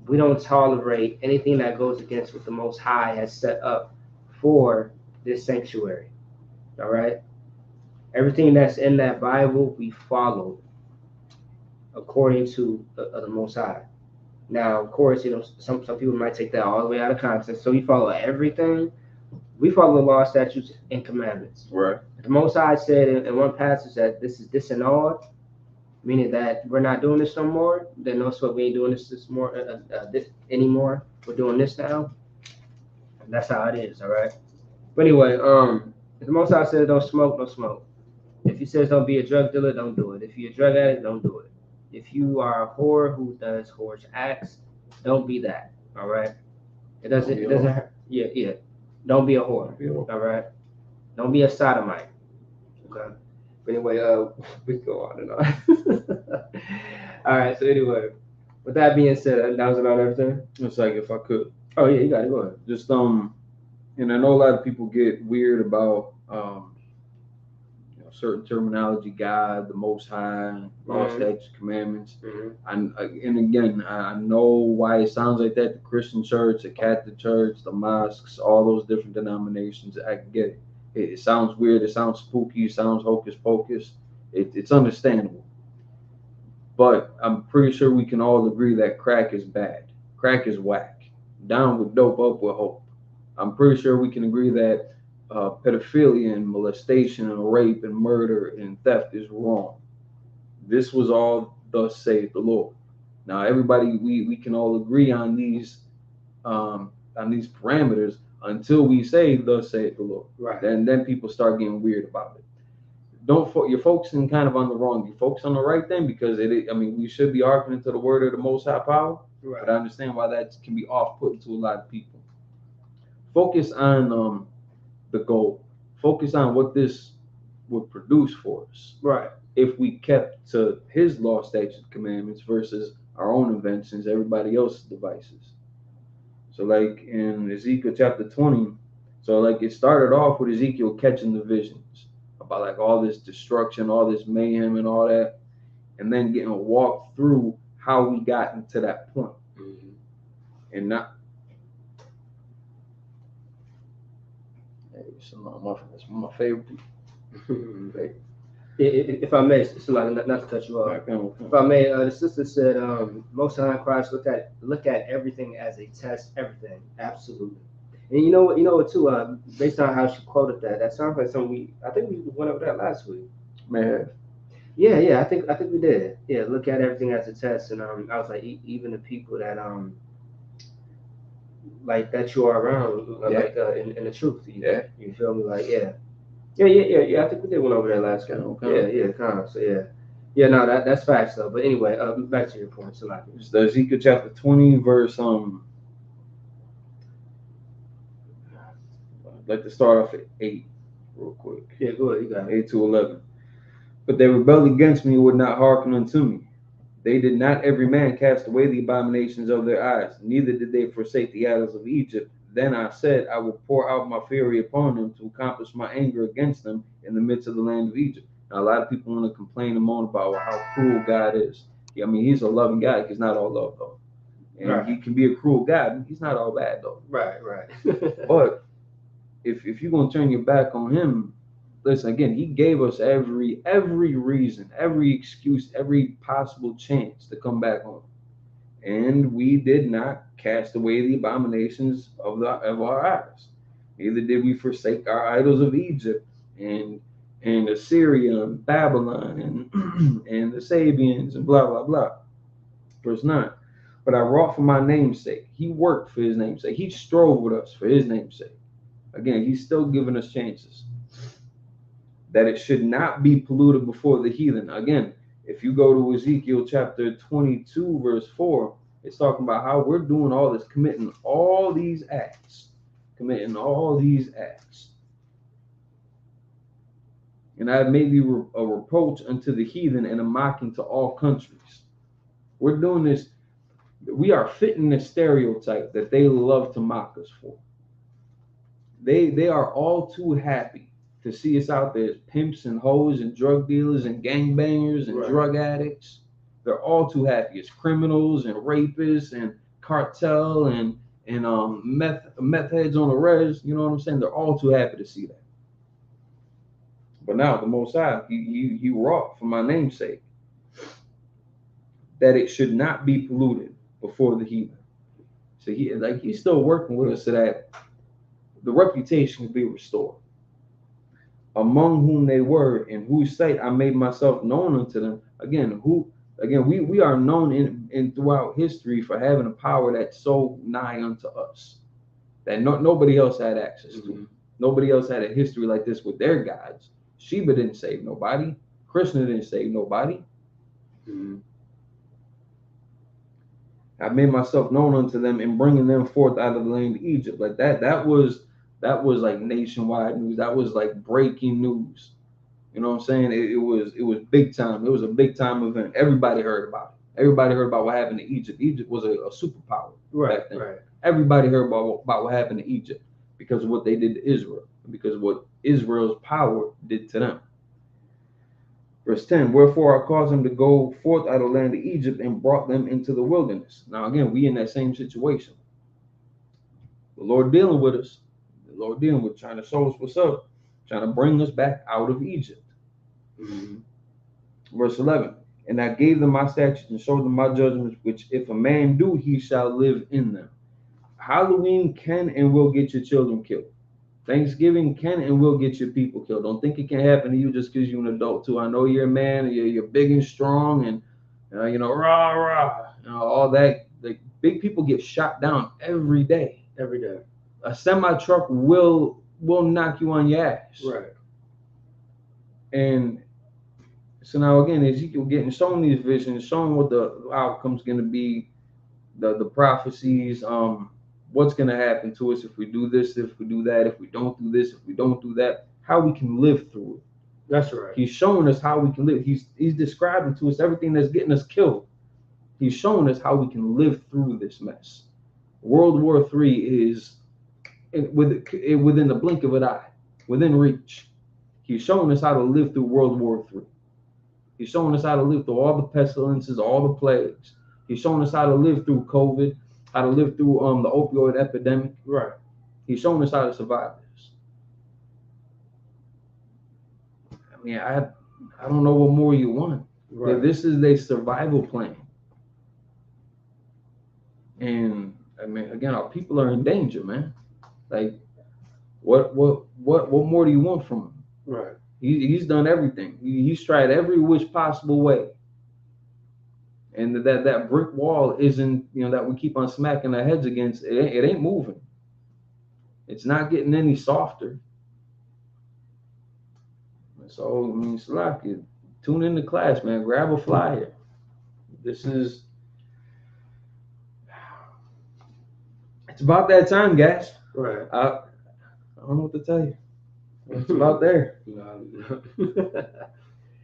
we don't tolerate anything that goes against what the Most High has set up for this sanctuary. All right? Everything that's in that Bible, we follow according to the Most High. Now, of course, some people might take that all the way out of context. So we follow everything. We follow the law, statutes, and commandments. Right. The Most High said in one passage that this is disannulled, meaning that we're not doing this no more. Then also we ain't doing this more this anymore. We're doing this now. And that's how it is. All right. But anyway, if the Most High says don't smoke, don't smoke. If he says don't be a drug dealer, don't do it. If you're a drug addict, don't do it. If you are a whore who does whorish acts, don't be that. All right. It doesn't. Yeah. Don't be a whore. All right. Don't be a sodomite. Okay. But anyway, we go on and on. All right. So anyway, with that being said, that was about everything. It's like if I could. Oh yeah, you got it. Go ahead. Just and I know a lot of people get weird about certain terminology, God, the Most High, law, statutes, commandments. And again, I know why it sounds like that. The Christian church, the Catholic church, the mosques, all those different denominations. I get it. It sounds weird. It sounds spooky. It sounds hocus pocus. It's understandable. But I'm pretty sure we can all agree that crack is bad. Crack is whack. Down with dope, up with hope. I'm pretty sure we can agree that pedophilia and molestation and rape and murder and theft is wrong. This was all thus saith the Lord. Now everybody, we can all agree on these parameters until we say thus saith the Lord. Right. Then people start getting weird about it. You're focusing kind of on the wrong. You focus on the right thing because we should be hearkening to the word of the Most High Power. Right. But I understand why that can be off-putting to a lot of people. Focus on the goal. Focus on what this would produce for us. Right. If we kept to his law, statutes, commandments versus our own inventions, everybody else's devices. So like in Ezekiel chapter 20, so like it started off with Ezekiel catching the visions about like all this destruction, all this mayhem and all that, and then getting walked through how we got into that point. And That's one of my favorite people. If I may, it's not to cut you off. If I may, the sister said, Most High in Christ look at everything as a test, everything, absolutely. And you know what too, based on how she quoted that sounds like something I think we went over that last week. Man. Yeah, I think we did. Yeah, look at everything as a test, and I was like, even the people that like that you are around, like in the truth. You feel me? Like yeah. I think we did one over there last week. Yeah, kind of. So yeah. No, that's facts though. But anyway, back to your point, Salaki. It's Ezekiel chapter 20, verse I'd like to start off at 8, real quick. Yeah, go ahead. You got it. 8 to 11. But they rebelled against me and would not hearken unto me. They did not every man cast away the abominations of their eyes, neither did they forsake the idols of Egypt. Then I said, I will pour out my fury upon them to accomplish my anger against them in the midst of the land of Egypt. Now, a lot of people want to complain and moan about how cruel God is. I mean, he's a loving God. He's not all love, though. And he can be a cruel God. He's not all bad, though. Right. But if you're going to turn your back on him, listen, again, he gave us every reason, every excuse, every possible chance to come back home. And we did not cast away the abominations of our eyes. Neither did we forsake our idols of Egypt and Assyria and Babylon and the Sabians and blah, blah, blah. Verse 9. But I wrought for my name's sake. He worked for his name's sake. He strove with us for his name's sake. Again, he's still giving us chances. That it should not be polluted before the heathen. Again, if you go to Ezekiel chapter 22, verse 4, it's talking about how we're doing all this, committing all these acts. And I have made you a reproach unto the heathen and a mocking to all countries. We're doing this. We are fitting the stereotype that they love to mock us for. They are all too happy to see us out there as pimps and hoes and drug dealers and gangbangers and drug addicts. They're all too happy as criminals and rapists and cartel and meth heads on the res. You know what I'm saying? They're all too happy to see that. But now the Most High, he wrought for my name's sake, that it should not be polluted before the heathen. So he's still working with us so that the reputation will be restored. Among whom they were, in whose sight I made myself known unto them. We are known in throughout history for having a power that's so nigh unto us that nobody else had access to. Nobody else had a history like this with their gods. Sheba didn't save nobody. Krishna didn't save nobody. I made myself known unto them in bringing them forth out of the land of Egypt. Like that was like nationwide news. That was like breaking news. You know what I'm saying? It was big time. It was a big time event. Everybody heard about it. Everybody heard about what happened to Egypt. Egypt was a superpower back then. Right. Everybody heard about what happened to Egypt because of what they did to Israel, because of what Israel's power did to them. Verse 10, wherefore I caused them to go forth out of the land of Egypt and brought them into the wilderness. Now again, we in that same situation. The Lord dealing with us. The Lord dealing with, trying to show us what's up, trying to bring us back out of Egypt. Verse 11, and I gave them my statutes and showed them my judgments, which if a man do, he shall live in them. Halloween can and will get your children killed. Thanksgiving can and will get your people killed. Don't think it can happen to you just because you're an adult too. I know you're a man, you're big and strong, and rah rah, all that. Like big people get shot down every day. Every day. A semi truck will knock you on your ass. Right. And so now again, Ezekiel getting shown these visions, showing what the outcome's going to be, the prophecies, what's going to happen to us if we do this, if we do that, if we don't do this, if we don't do that, how we can live through it. That's right. He's showing us how we can live. He's describing to us everything that's getting us killed. He's showing us how we can live through this mess. World War III is within the blink of an eye, within reach. He's showing us how to live through World War III. He's showing us how to live through all the pestilences, all the plagues. He's showing us how to live through COVID, how to live through the opioid epidemic. Right. He's showing us how to survive this. I mean, I don't know what more you want. Right. This is their survival plan. And I mean, again, our people are in danger, man. Like, what more do you want from him? Right. He's done everything. He's tried every which possible way. And that brick wall isn't, that we keep on smacking our heads against. It ain't moving. It's not getting any softer. So, I mean, Salaki, tune into class, man. Grab a flyer. It's about that time, guys. Right. I don't know what to tell you. It's about there.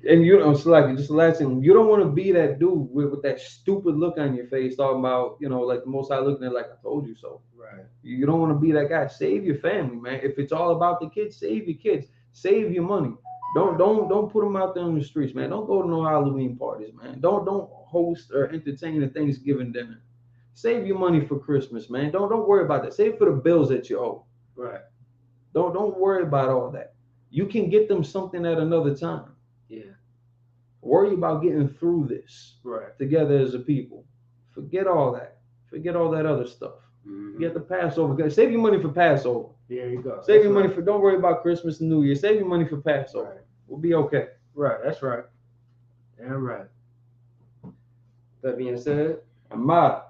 And Salaki, just the last thing, you don't want to be that dude with that stupid look on your face talking about, like the Most High looking at it like, I told you so. Right. You don't want to be that guy. Save your family, man. If it's all about the kids, save your kids. Save your money. Don't put them out there on the streets, man. Don't go to no Halloween parties, man. Don't host or entertain a Thanksgiving dinner. Save your money for Christmas, man. Don't worry about that. Save for the bills that you owe. Right. Don't worry about all that. You can get them something at another time. Yeah. Worry about getting through this together as a people. Forget all that. Forget all that other stuff. Mm-hmm. Get the Passover. Save your money for Passover. There you go. Save your money for. Don't worry about Christmas and New Year. Save your money for Passover. Right. We'll be okay. Right. That's right. Damn right. That being said, I'm out.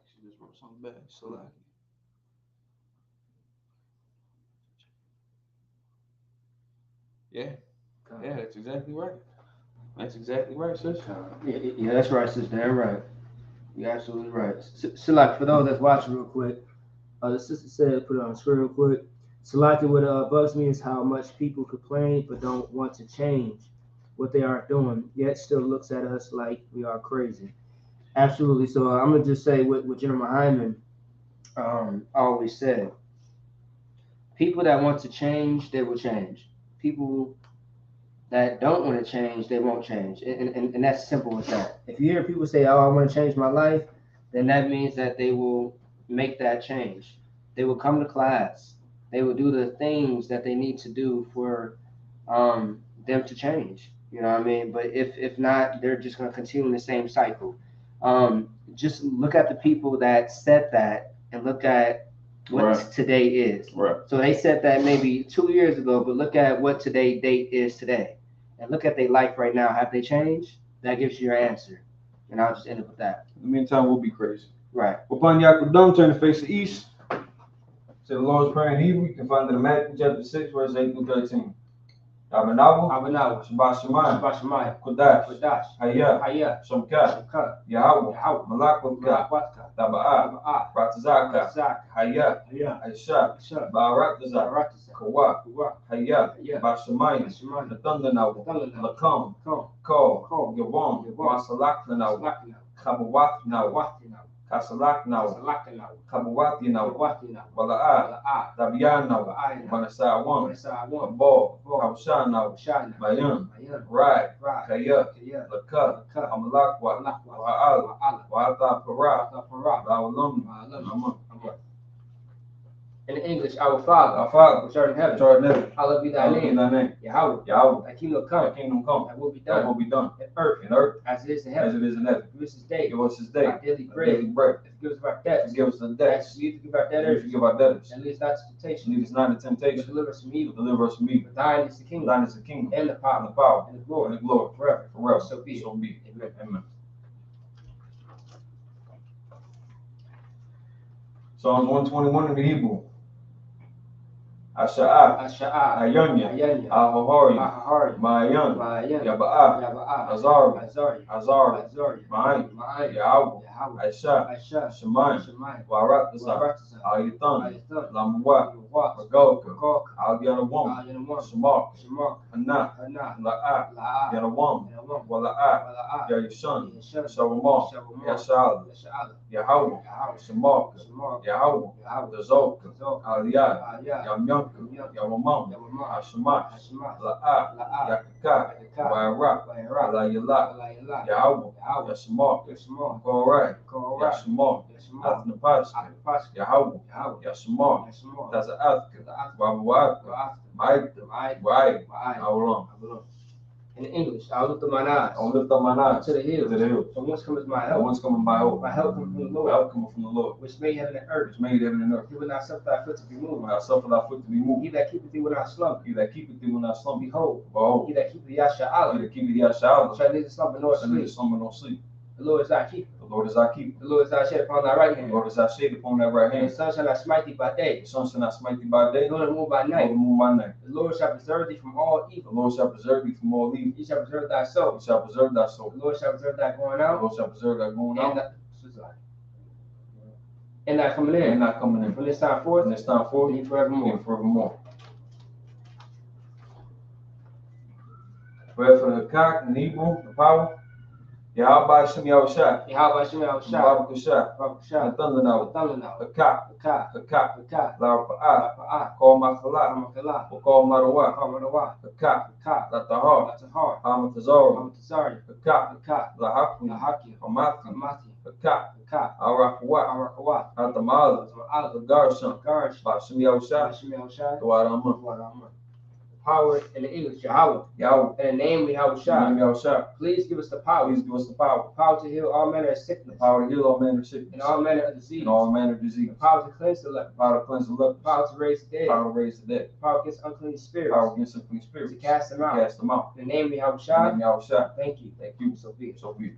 She just wrote something back. Salaki. Yeah. Yeah, that's exactly right. That's exactly right, sis. Yeah, that's right, sis. Damn right. You're absolutely right. Salaki, for those that's watching real quick, the sister said, put it on the screen real quick. Salaki, what bugs me is how much people complain but don't want to change what they are doing, yet still looks at us like we are crazy. Absolutely. So I'm gonna just say what General Hyman always said. People that want to change, they will change. People that don't want to change, they won't change. And that's simple as that. If you hear people say, oh, I want to change my life, then that means that they will make that change. They will come to class. They will do the things that they need to do for them to change. You know what I mean? But if not, they're just going to continue in the same cycle. Just look at the people that said that and look at what today is. Right. So they said that maybe 2 years ago, but look at what today's date is today. And look at their life right now. Have they changed? That gives you your answer. And I'll just end it with that. In the meantime, we'll be crazy. Right. Upon Yakudam, turn to face the east. Say the Lord's Prayer in Hebrew. You can find it in Matthew chapter 6, verse 8 through 13. Abanawa, Shabbat Shemayim, Kodash, Hayah, Shomkat, Yahweh, Malakwaka, Taba'ah, Ratazaka, Hayah, Aisha, Ba'aratazak, Kawak, Hayah, Bashamayim, Nathundanawa, Lakam, Ko, Yavam, Wasalaknanawa, Kabawatnawa, Kasalaknawa, Kabawatinawa, Wala'ah, Dabianawa, Manasawam, Abo, Kabashanawa, Mayam, Rai, Kaya, Laka, Amalakwa, Wa'al, Wa'ata Parah, Ba'alam, Aman. In English, our Father, which art in heaven, hallowed be thy name. Yahweh, thy kingdom come, thy will be done, in earth, as it is in heaven. Give us this day, our daily bread. Forgive us our debts, as we forgive our debtors, and lead us not to temptation, but deliver us from evil. For thine is the kingdom, and the power, and the glory, forever. So be it. Amen. Psalm 121 in the Hebrew. Asha'a, Asha'a, Ayanya, Ayanya, Ahahari, Ahahari, Mayan, Mayan, Yaba'a, Yaba'a, Azari, Azari, Azari, Azari, Ma'ai, Ma'ai, Yahweh, Yahweh, Aisha, Aisha, Shemai, Shemai, Waratazah, Waratazah, Ayatan, Ayatan, Lamwa, Wat, Magoka, Magoka, Al-Yanawam, Yanawam, Shamak, Shamak, Hana, Hana, La'a, La'a, Yanawam, Yanawam, Wala'a, Wala'a, Yayashan, Yashan, Shavamah, Shavamah, Yasha'al, Yasha'ala, Yahweh, Yahweh, Shamak, Shamak, Yahweh, Yahweh, Dazoka, Zok, Aliyah, Aliyah, Yamyanka, Yamyanka, Yamamam, Yamamah, Ashamash, Hashemah, La'a, La'a, Yakaka, Yakaka, Wa'ara, Wa'ara, Alayala, Alayala, Yahweh, Yahweh, Yashamak, Yashemah, Korai, Korah, Yashamak, Yashemah, Athnapaska, Athapaska, Yahweh, Yahweh, Yashamak, Yashemah, Taza'atka, Ta'atka, Wa'awaka, Ta'atka, Ma'aita, Ma'ai, Wa'ai, Ma'ai, Aulam. Abulon. In English, I'll lift up mine eyes I will lift up mine eyes to the hills. to the hills. From whence cometh my The help? ones coming by hope. My help comes from the My Lord, help coming from the Lord, which made heaven and earth. which made heaven and earth. He will not suffer thy foot to be moved. When I suffer thy foot to be moved, He that keepeth thee will not slumber. he that keepeth thee will not slumber. Behold, Behold, he that keepeth he Yasha'ala that keepeth thee Yasha'al, shall neither slumber nor shall neither sleep. slumber nor sleep. The Lord is thy keeper. The Lord is thy keeper. The Lord is thy shade upon thy right The hand. Lord is thy shade upon thy right And the hand. sun shall not smite thee by day, The sun shall not smite thee by day, nor the moon by nor night. the moon by night. The Lord shall preserve thee from all The evil. Lord shall preserve thee from all evil. He shall preserve thy He soul. shall preserve thy soul. The Lord shall preserve thy going The out Lord shall preserve thy going and out thy coming and in. thy coming in. From this time forth, From this time forth, and forevermore. and forevermore. Prayer for the cock and Hebrew, the power. Yahweh Hashem Yahushua. Yahweh Hashem Yahushua, Baruch Hushah. Baruch The Shah, thunder now. Thunder now, The cock. Ka, The cock. Ka, La Rafa'ah. Rafa'ah, Call Machalah. Hamakala, Call Marawah. Hamadawah, The cock. Ka, La Tahar. Latahar, Hamatazar. Hamatazari, The cock. Ka, La Hakim. Lahaki, Hamati. Hamati, The cock. Ka, Al Rafawah. Arakawah, Atamal. Al, The Garsham. Garsh, Hashem Yahushua. Hashem Yahushua, The Waramah. Warama. Power in the English, Yahweh, Yahweh. and the name Yahushua. Name Yahushua. Please give us the power, Please give us the power. power to heal all manner of sickness, Power to heal all manner of sickness. and all manner of disease, And all manner of disease. the power to cleanse the leper, Power to cleanse the lepers. power to raise the dead, Power to raise the dead. power against unclean spirits, Power against unclean to spirits. cast them To out. cast them out. In the name of In Yahushua, the name of Yahushua. thank you. Thank you. So be it. So be it.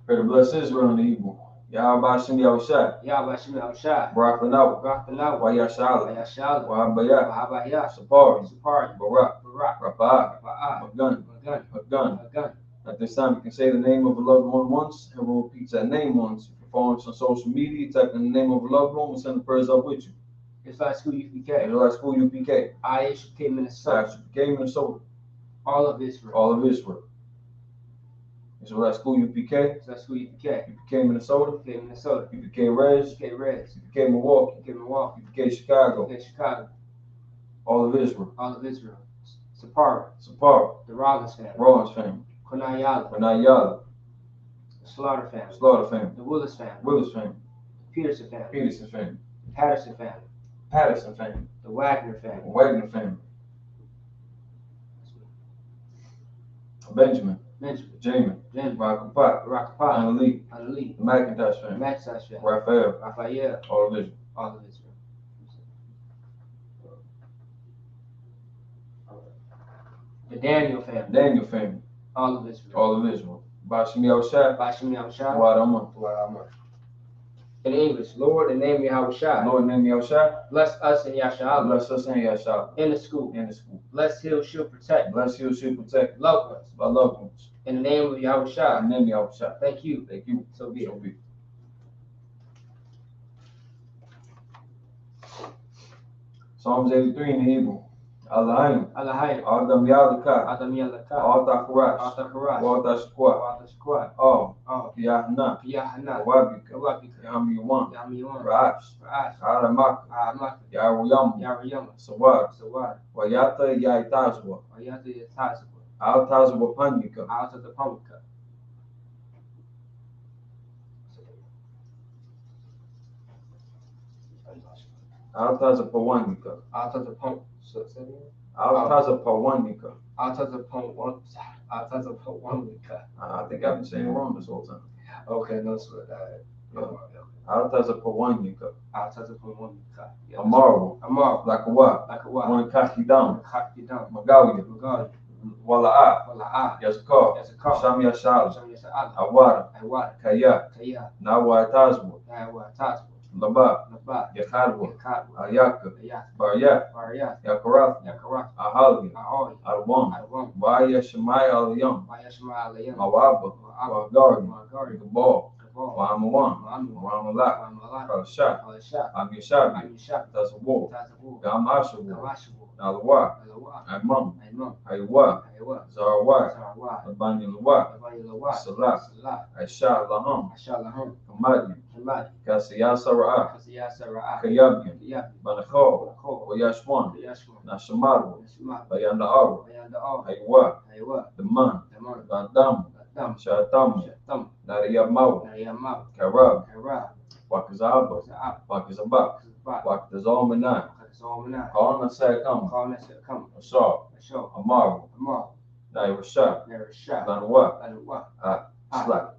Pray to bless Israel and the evil. Yahweh Hashem Yahushua. Yahweh Hashem Yahushua, Barak Lanawa. Rakhanawa, Wayashala. Ayashala, Wahabayah. Wahabaya, Sapari. Supari, Barak. Barak, Rapa'ah. Rafa'ah, Magun. Magun, Magun. Magun. At this time, you can say the name of a loved one once. Everyone repeats that name once. If you're following us on social media, type in the name of a loved one and send the prayers up with you. It's like school And UPK, you're at school UPK. IHK Minnesota, Actually became Minnesota. all of Israel. All of Israel. So at school UPK. It's like school UPK, You became Minnesota. UPK Minnesota, You became Reds. UPK Reds, You became Milwaukee. UPK Milwaukee, You became Chicago. UPK Chicago, All of Israel. all of Israel. Sapara, Sapar. the Rollins family, Rollins family. Konayala, Panayala. the Slaughter family, Slaughter family. the Willis family, Willis family. Peterson family, Peterson family. Patterson family, Patterson family. the Wagner family, Wagner family. Benjamin. Benjamin, Jamin. James, Rakapat. Rakapah, Anna Lee. Ali, The McIntosh family. Maxash family, Raphael. Raphael, All of Israel. all of Israel. The Daniel family, Daniel family. all of Israel. All of Israel. Bashim Yahushua. Bashim Yahushua, Wadama. in English, Lord, in the name of Yahushua, Lord, name Yahushua. bless us in Yasha'Allah, Bless us and Yashua. in the school, In the school. bless, heal, shield, protect, Bless you, should protect loved ones, my loved ones. in the name of In Yahushua, the name of Yahushua. thank you, Thank you. so be it. So be it. Psalms 83 in the Hebrew. Allahayim. Allahayim, Adam Yadaka. Adam Yalaka, Alta Karash. Alta Karash, Walta Shakwa. Wata Shakwa, Oh. Yahana, Yahna. Wabika. Wabika, Yami Yuan. Yamiwan, Ra'ash. Ra'ash, Aramaka. Amaka, Yaruyam. Yariyama, Sawad. Sawad, Wayata Yaitazwa. Ayata Yatazwa, Altazwa Pandika. Alta the Pamka. Altaza Pawanika. Alta the Pump, so say it again. Altaza Pawanika. Alta the Pump one, Alta the Pump one week. I think I've been saying it wrong this whole time. Okay, no sweat. Altaza Pawanika. Alta the Pump 1 week. Amaru. Amar, Lakawa. like a what? One Kakidam. Cocky down. Magalia. Regard, Wala'a. Wala, Yazkar. that's a car. Sham Yashal. Sham Yasa Allah, Awara. Awad, Kaya. Kaya, Nawa Tazwa. Nawa Taswa, Laba, Labat, Yakadwa, Yakatwa, Ayaka, Ayat, Baryat, Variat, Yakarath, Yakarat, Ahalia, Aholi, Alwan, Adawam, Vaya Shemai Alayam, Vayashma Alayam, Mawaba, Ma'ab, Wagari, Magari, Gabal, Kabal, Wamawan, Ma'amu, Wamalat, Ma'amalat, Parashat, Alishat, Agishabi, Amishat, Tazawar, Tazabu, Gamashawu, Kamashabu, Alawa, Alawa, Amam, Aimam, Aywa, Aywa, Zarawat, Sarawat, Labani Lawat, Abani Lawat, Salat, Salat, Aisha Laham, Ashalaham, Kamadi, Hamad, Kasiyah Sara'ah, Kasiyasa Ra'ah, Kayabian, Yabi, Banakho, Bakho, Wayashwan, Yashma, Nashamaru, Nashma, Bayanda Aru, Bayanda Al, Aywa, Aywa, Daman, Daman, Bandam, Dam, Shatamu, Shatam, Nariyamaw, Nariyamab, Karab, Karab, Wakazaba, Za'ab, Wakazabak, Zabat, Wakazalmanai, Kazalmanai, Kalna Sakam, Kalnasa Kam, Ashar, Ashok, Amaru, Amal, Nairashah, Nerashah, Lanwa, Alwa, Slak,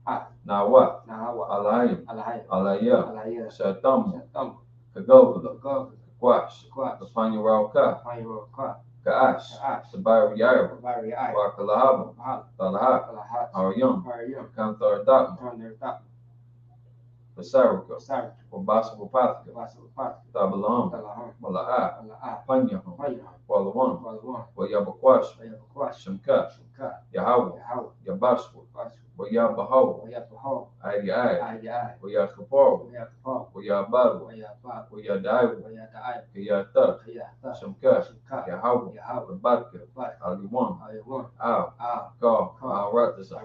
Ah, Nawa, Nahawa, Alayim, Alahaya, Alaya, Alaya, Shatamu, Shatam, Kagova, Gov, Kwash, Kwash, Lafanya Rauka, Payro, Kwa, Kaash, Ash, Sabari Yaira, Vari Ai, Wakalahaba, Bahal, Talahat, Alahat, Aryam, Parayam, Kanthar Datma, Thunder, Tap, Basarika, Sarah, Wabasa Wapathika, Vassal, Pat, Tabalam, Dalaham, Mala'a, Ala'a, Panyaham, Payam, Walawan, Walwan, Wayabakwash, Wayabakwash, Shamka, Shunka, Yahweh, Yahweh, Yabashwa, Vasu, Wayabahawa, Wayabahal, Adi, Ayai, Wayakapawa, Wayakapal, Wayabaru, Wayabab, Wayadaiwa, Wayadai, Kayata, Kayata, Shamka, Shunka, Yahweh, Yahweh, Rabaka, Bat, Aliwan, Aywan, Al, Ah, God, God, Al-Ratasa.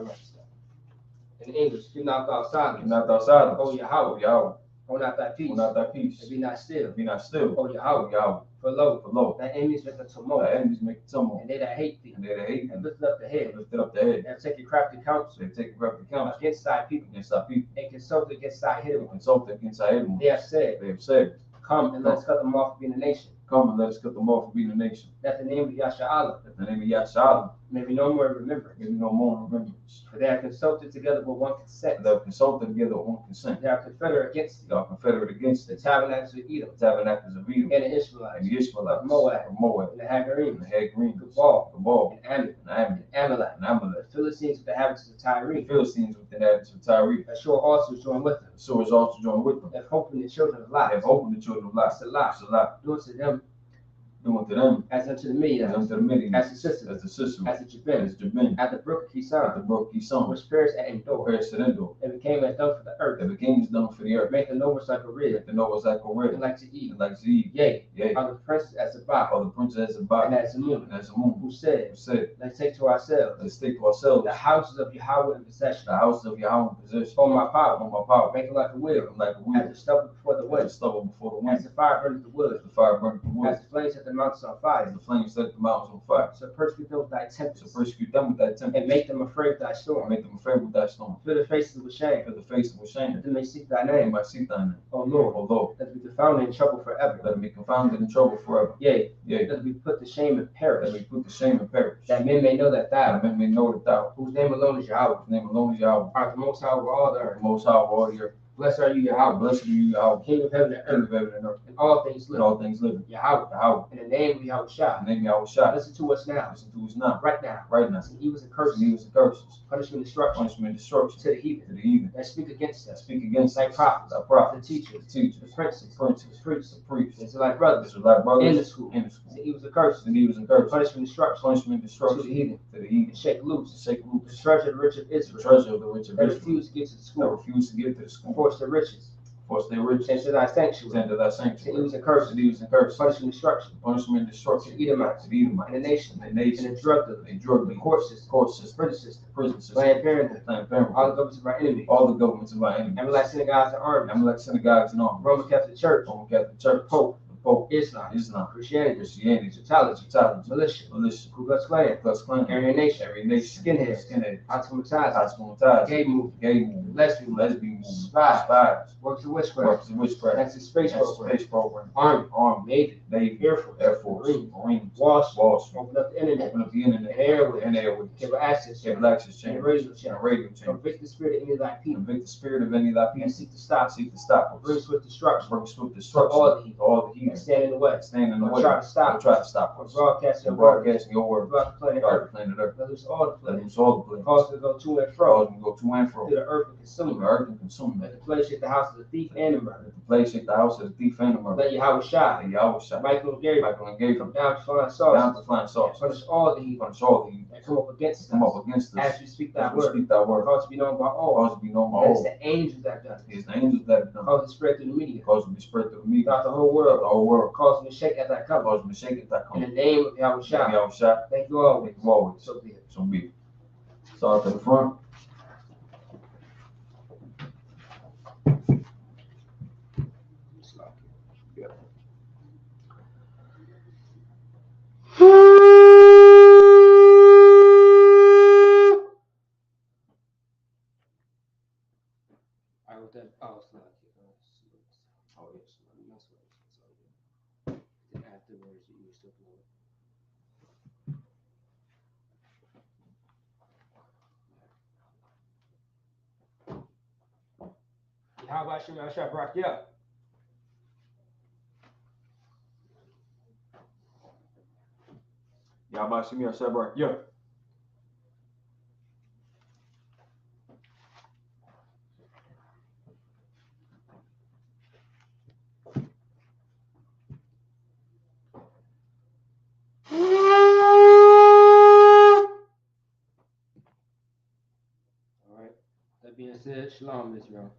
in English, do not thou silence. Do not thou silence, O Yahweh, Yahweh, hold not thy peace, will not thy peace, and be not still. be not still, O Yahweh, Yahweh, for lo, for lo, thy enemies make a tumult, thy enemies make tumult, and they that hate thee, and they that hate and thee, lift up the head, lifted up the head, and take a crafty counsel they take corrupt counsel against thy people, against thy people, and consult against thy and hidden. consult against thy hidden They ones. have said, They have said, come and let us cut them off being a nation, come and let us cut them off from being a nation. that the name of Yasha'Allah That the name of Yahshua may be no more in remembrance. may be no more in remembrance. For they are consulted together with one consent. And they have consulted together with one consent. They are confederate against They are confederate against the the tabernacles of Edom, tabernacles of Edom, and the Ishmaelites, and the Ishmaelites, of Moab, of Moab, and the Hagarenes, and the Hagarenes, Gabal, Gabal, and Ammon, and Ammon, and Amalek, and Amalek, the Philistines with the inhabitants of Tyre, the Philistines with the inhabitants of Tyre. Ashur also joined with them, So is also joined with them. and hope in the children of They Lot, have opened the children of Lot. Salah, Salah, doing to them doing to them as unto the as Midianites, unto the Midian, as the sisters, as the sister, as the Jabin, as Jabin, at the brook at the Kison, brook Kison, which perished at Endor, compares to Endor. and became as dung for the earth, That became his dung for the earth. make the nobles like a rib, The nobles like and already, like to eat. and like Zee, Yea, yea, are the princes as a bar, or the princess of and Bab, as a moon, and as a moon, who said, who said, let's take to ourselves let's take to ourselves the houses of Yahweh in possession, the house of Yahweh in possession, on my power, on my power, make it like a wheel, like a as wheel, the stubble before the as wind, a stubble before the as wind, the fire burneth the as wood, the fire burnt the as wood, the flames set the mountains on as fire. the flames set the mountains on fire. So persecute them with thy So tempest, persecute them with thy and tempest, make them afraid of thy and storm. make them afraid with thy storm. Fill their faces with shame, Fill the face with shame, that they may seek thy they name, might seek thy name. O Lord, Although, that we be found in trouble forever. let them be confounded in trouble forever. Yea, Yea, that we put to shame and let perish, me put to shame and perish. that men may know that thou, That men may know that thou, whose name alone is Yahweh, whose name alone is Yahweh, art the most high over all the the earth. most high of all the earth. Blessed are you, Yahweh, Blessed are you, Yahweh, King of heaven and King earth, of heaven and earth, and all things and living. all things living. Yahweh, Yahweh, in the name of Yahweh Shah, the name Yahweh Shah, listen to us now, listen to us now, right now. right now. Some evils and Curses, curses, evils and curses, punishment, destruction punishment, and destruction to the heathen to the heathen that speak against that us, speak against thy us, prophets, thy prophets, the teachers, the teachers, the princes, the princes, the priests, the priests, and to thy brothers Israelite brothers, in the school, in the school. some evils and curses, And evils and curses, punishment, destruction punishment, to the destruction heathen, to the heathen, and shake to loose shake the loose treasure of the rich of the Israel, treasure of the rich of that Israel, refuse to get to the that school, refuse to give to the school, force the riches, force their riches, and to thy sanctuary, tend to thy to sanctuary, evils and curses, and evils and curses, punishment, destruction punishment, to destruction the Edomites, to the Edomites, and the nation, and the and nation, the drug dealers, they drug the the court system, court the system, prison system, prison system, Planned Parenthood, Planned all the Parenthood, governments of our enemies, all the governments of our enemies, Amalek synagogues and armies, Amalek synagogues and armies, Roman Catholic Church, Roman Catholic Church, Pope, the Pope, Islam, Islam, Christianity, Christianity, Scientology, Scientology, militia, militia, Ku Klux Klan, Klux Klan, Aryan Nation, Aryan Nation, Skinheads, Skinheads, Hospitality, hospitality, Gay Movement, gay movement, Lesbian lesbian movement, Spies, spies, Works of Witchcraft, workers of witchcraft, That's the space program, space program, Army, army, Navy, Navy, Air Force, Air Force, Marines, Marines, Wall Street, Wall Street, open up the internet, open up the internet, and airways, and airways, cable access, cable access and channels, radio and channel, radio channels, convict the spirit of any of thy people, convict the spirit of any of thy people, and seek to stop, seek to stop bring us, swift destruction bring swift to destruction all the heathen, to all the heathen, man. Stand in the way. Stand in the way. Try to stop. Try to stop Or us. broadcasting And your word. broadcasting your word. Throughout the planet Throughout the Earth. planet Earth. Let loose all the Let planet. loose all the planet. Cause to go to and Cause fro. them to go to and fro. To the earth and To consume the it. earth and consume Let it. the place shake the house of the thief and the murderer. Let the place shake the house of the thief and the murderer. Let Yahweh Shai. Let Yahweh Shai. Michael and Gabriel. Michael and Gabriel. Come down to flying Down saucers. to flying saucers. Punish all the evil. Punish all the evil. And come up against Come us. up against us. As we speak thy As we word. speak thy word. Cause to be known by all. Cause to be known by And it's all. the angels that done it. It's the angels that have done it. Cause to spread through the media. Cause to be spread through the media. Throughout the whole Throughout world. the whole world. Cause them to shake as I come. Cause them to shake at that In come. the name of Yahweh Shai. Yahweh Shai. Thank you always. Thank you always. So be it. So be it. Start to the front. Alright, with that, oh, it's not. Oh, yes. That's what then afterwards, you still blow it. How about you? I shall rock you up. Yahweh Shai Sabbath. Yeah. Alright. That being said, shalom, Israel.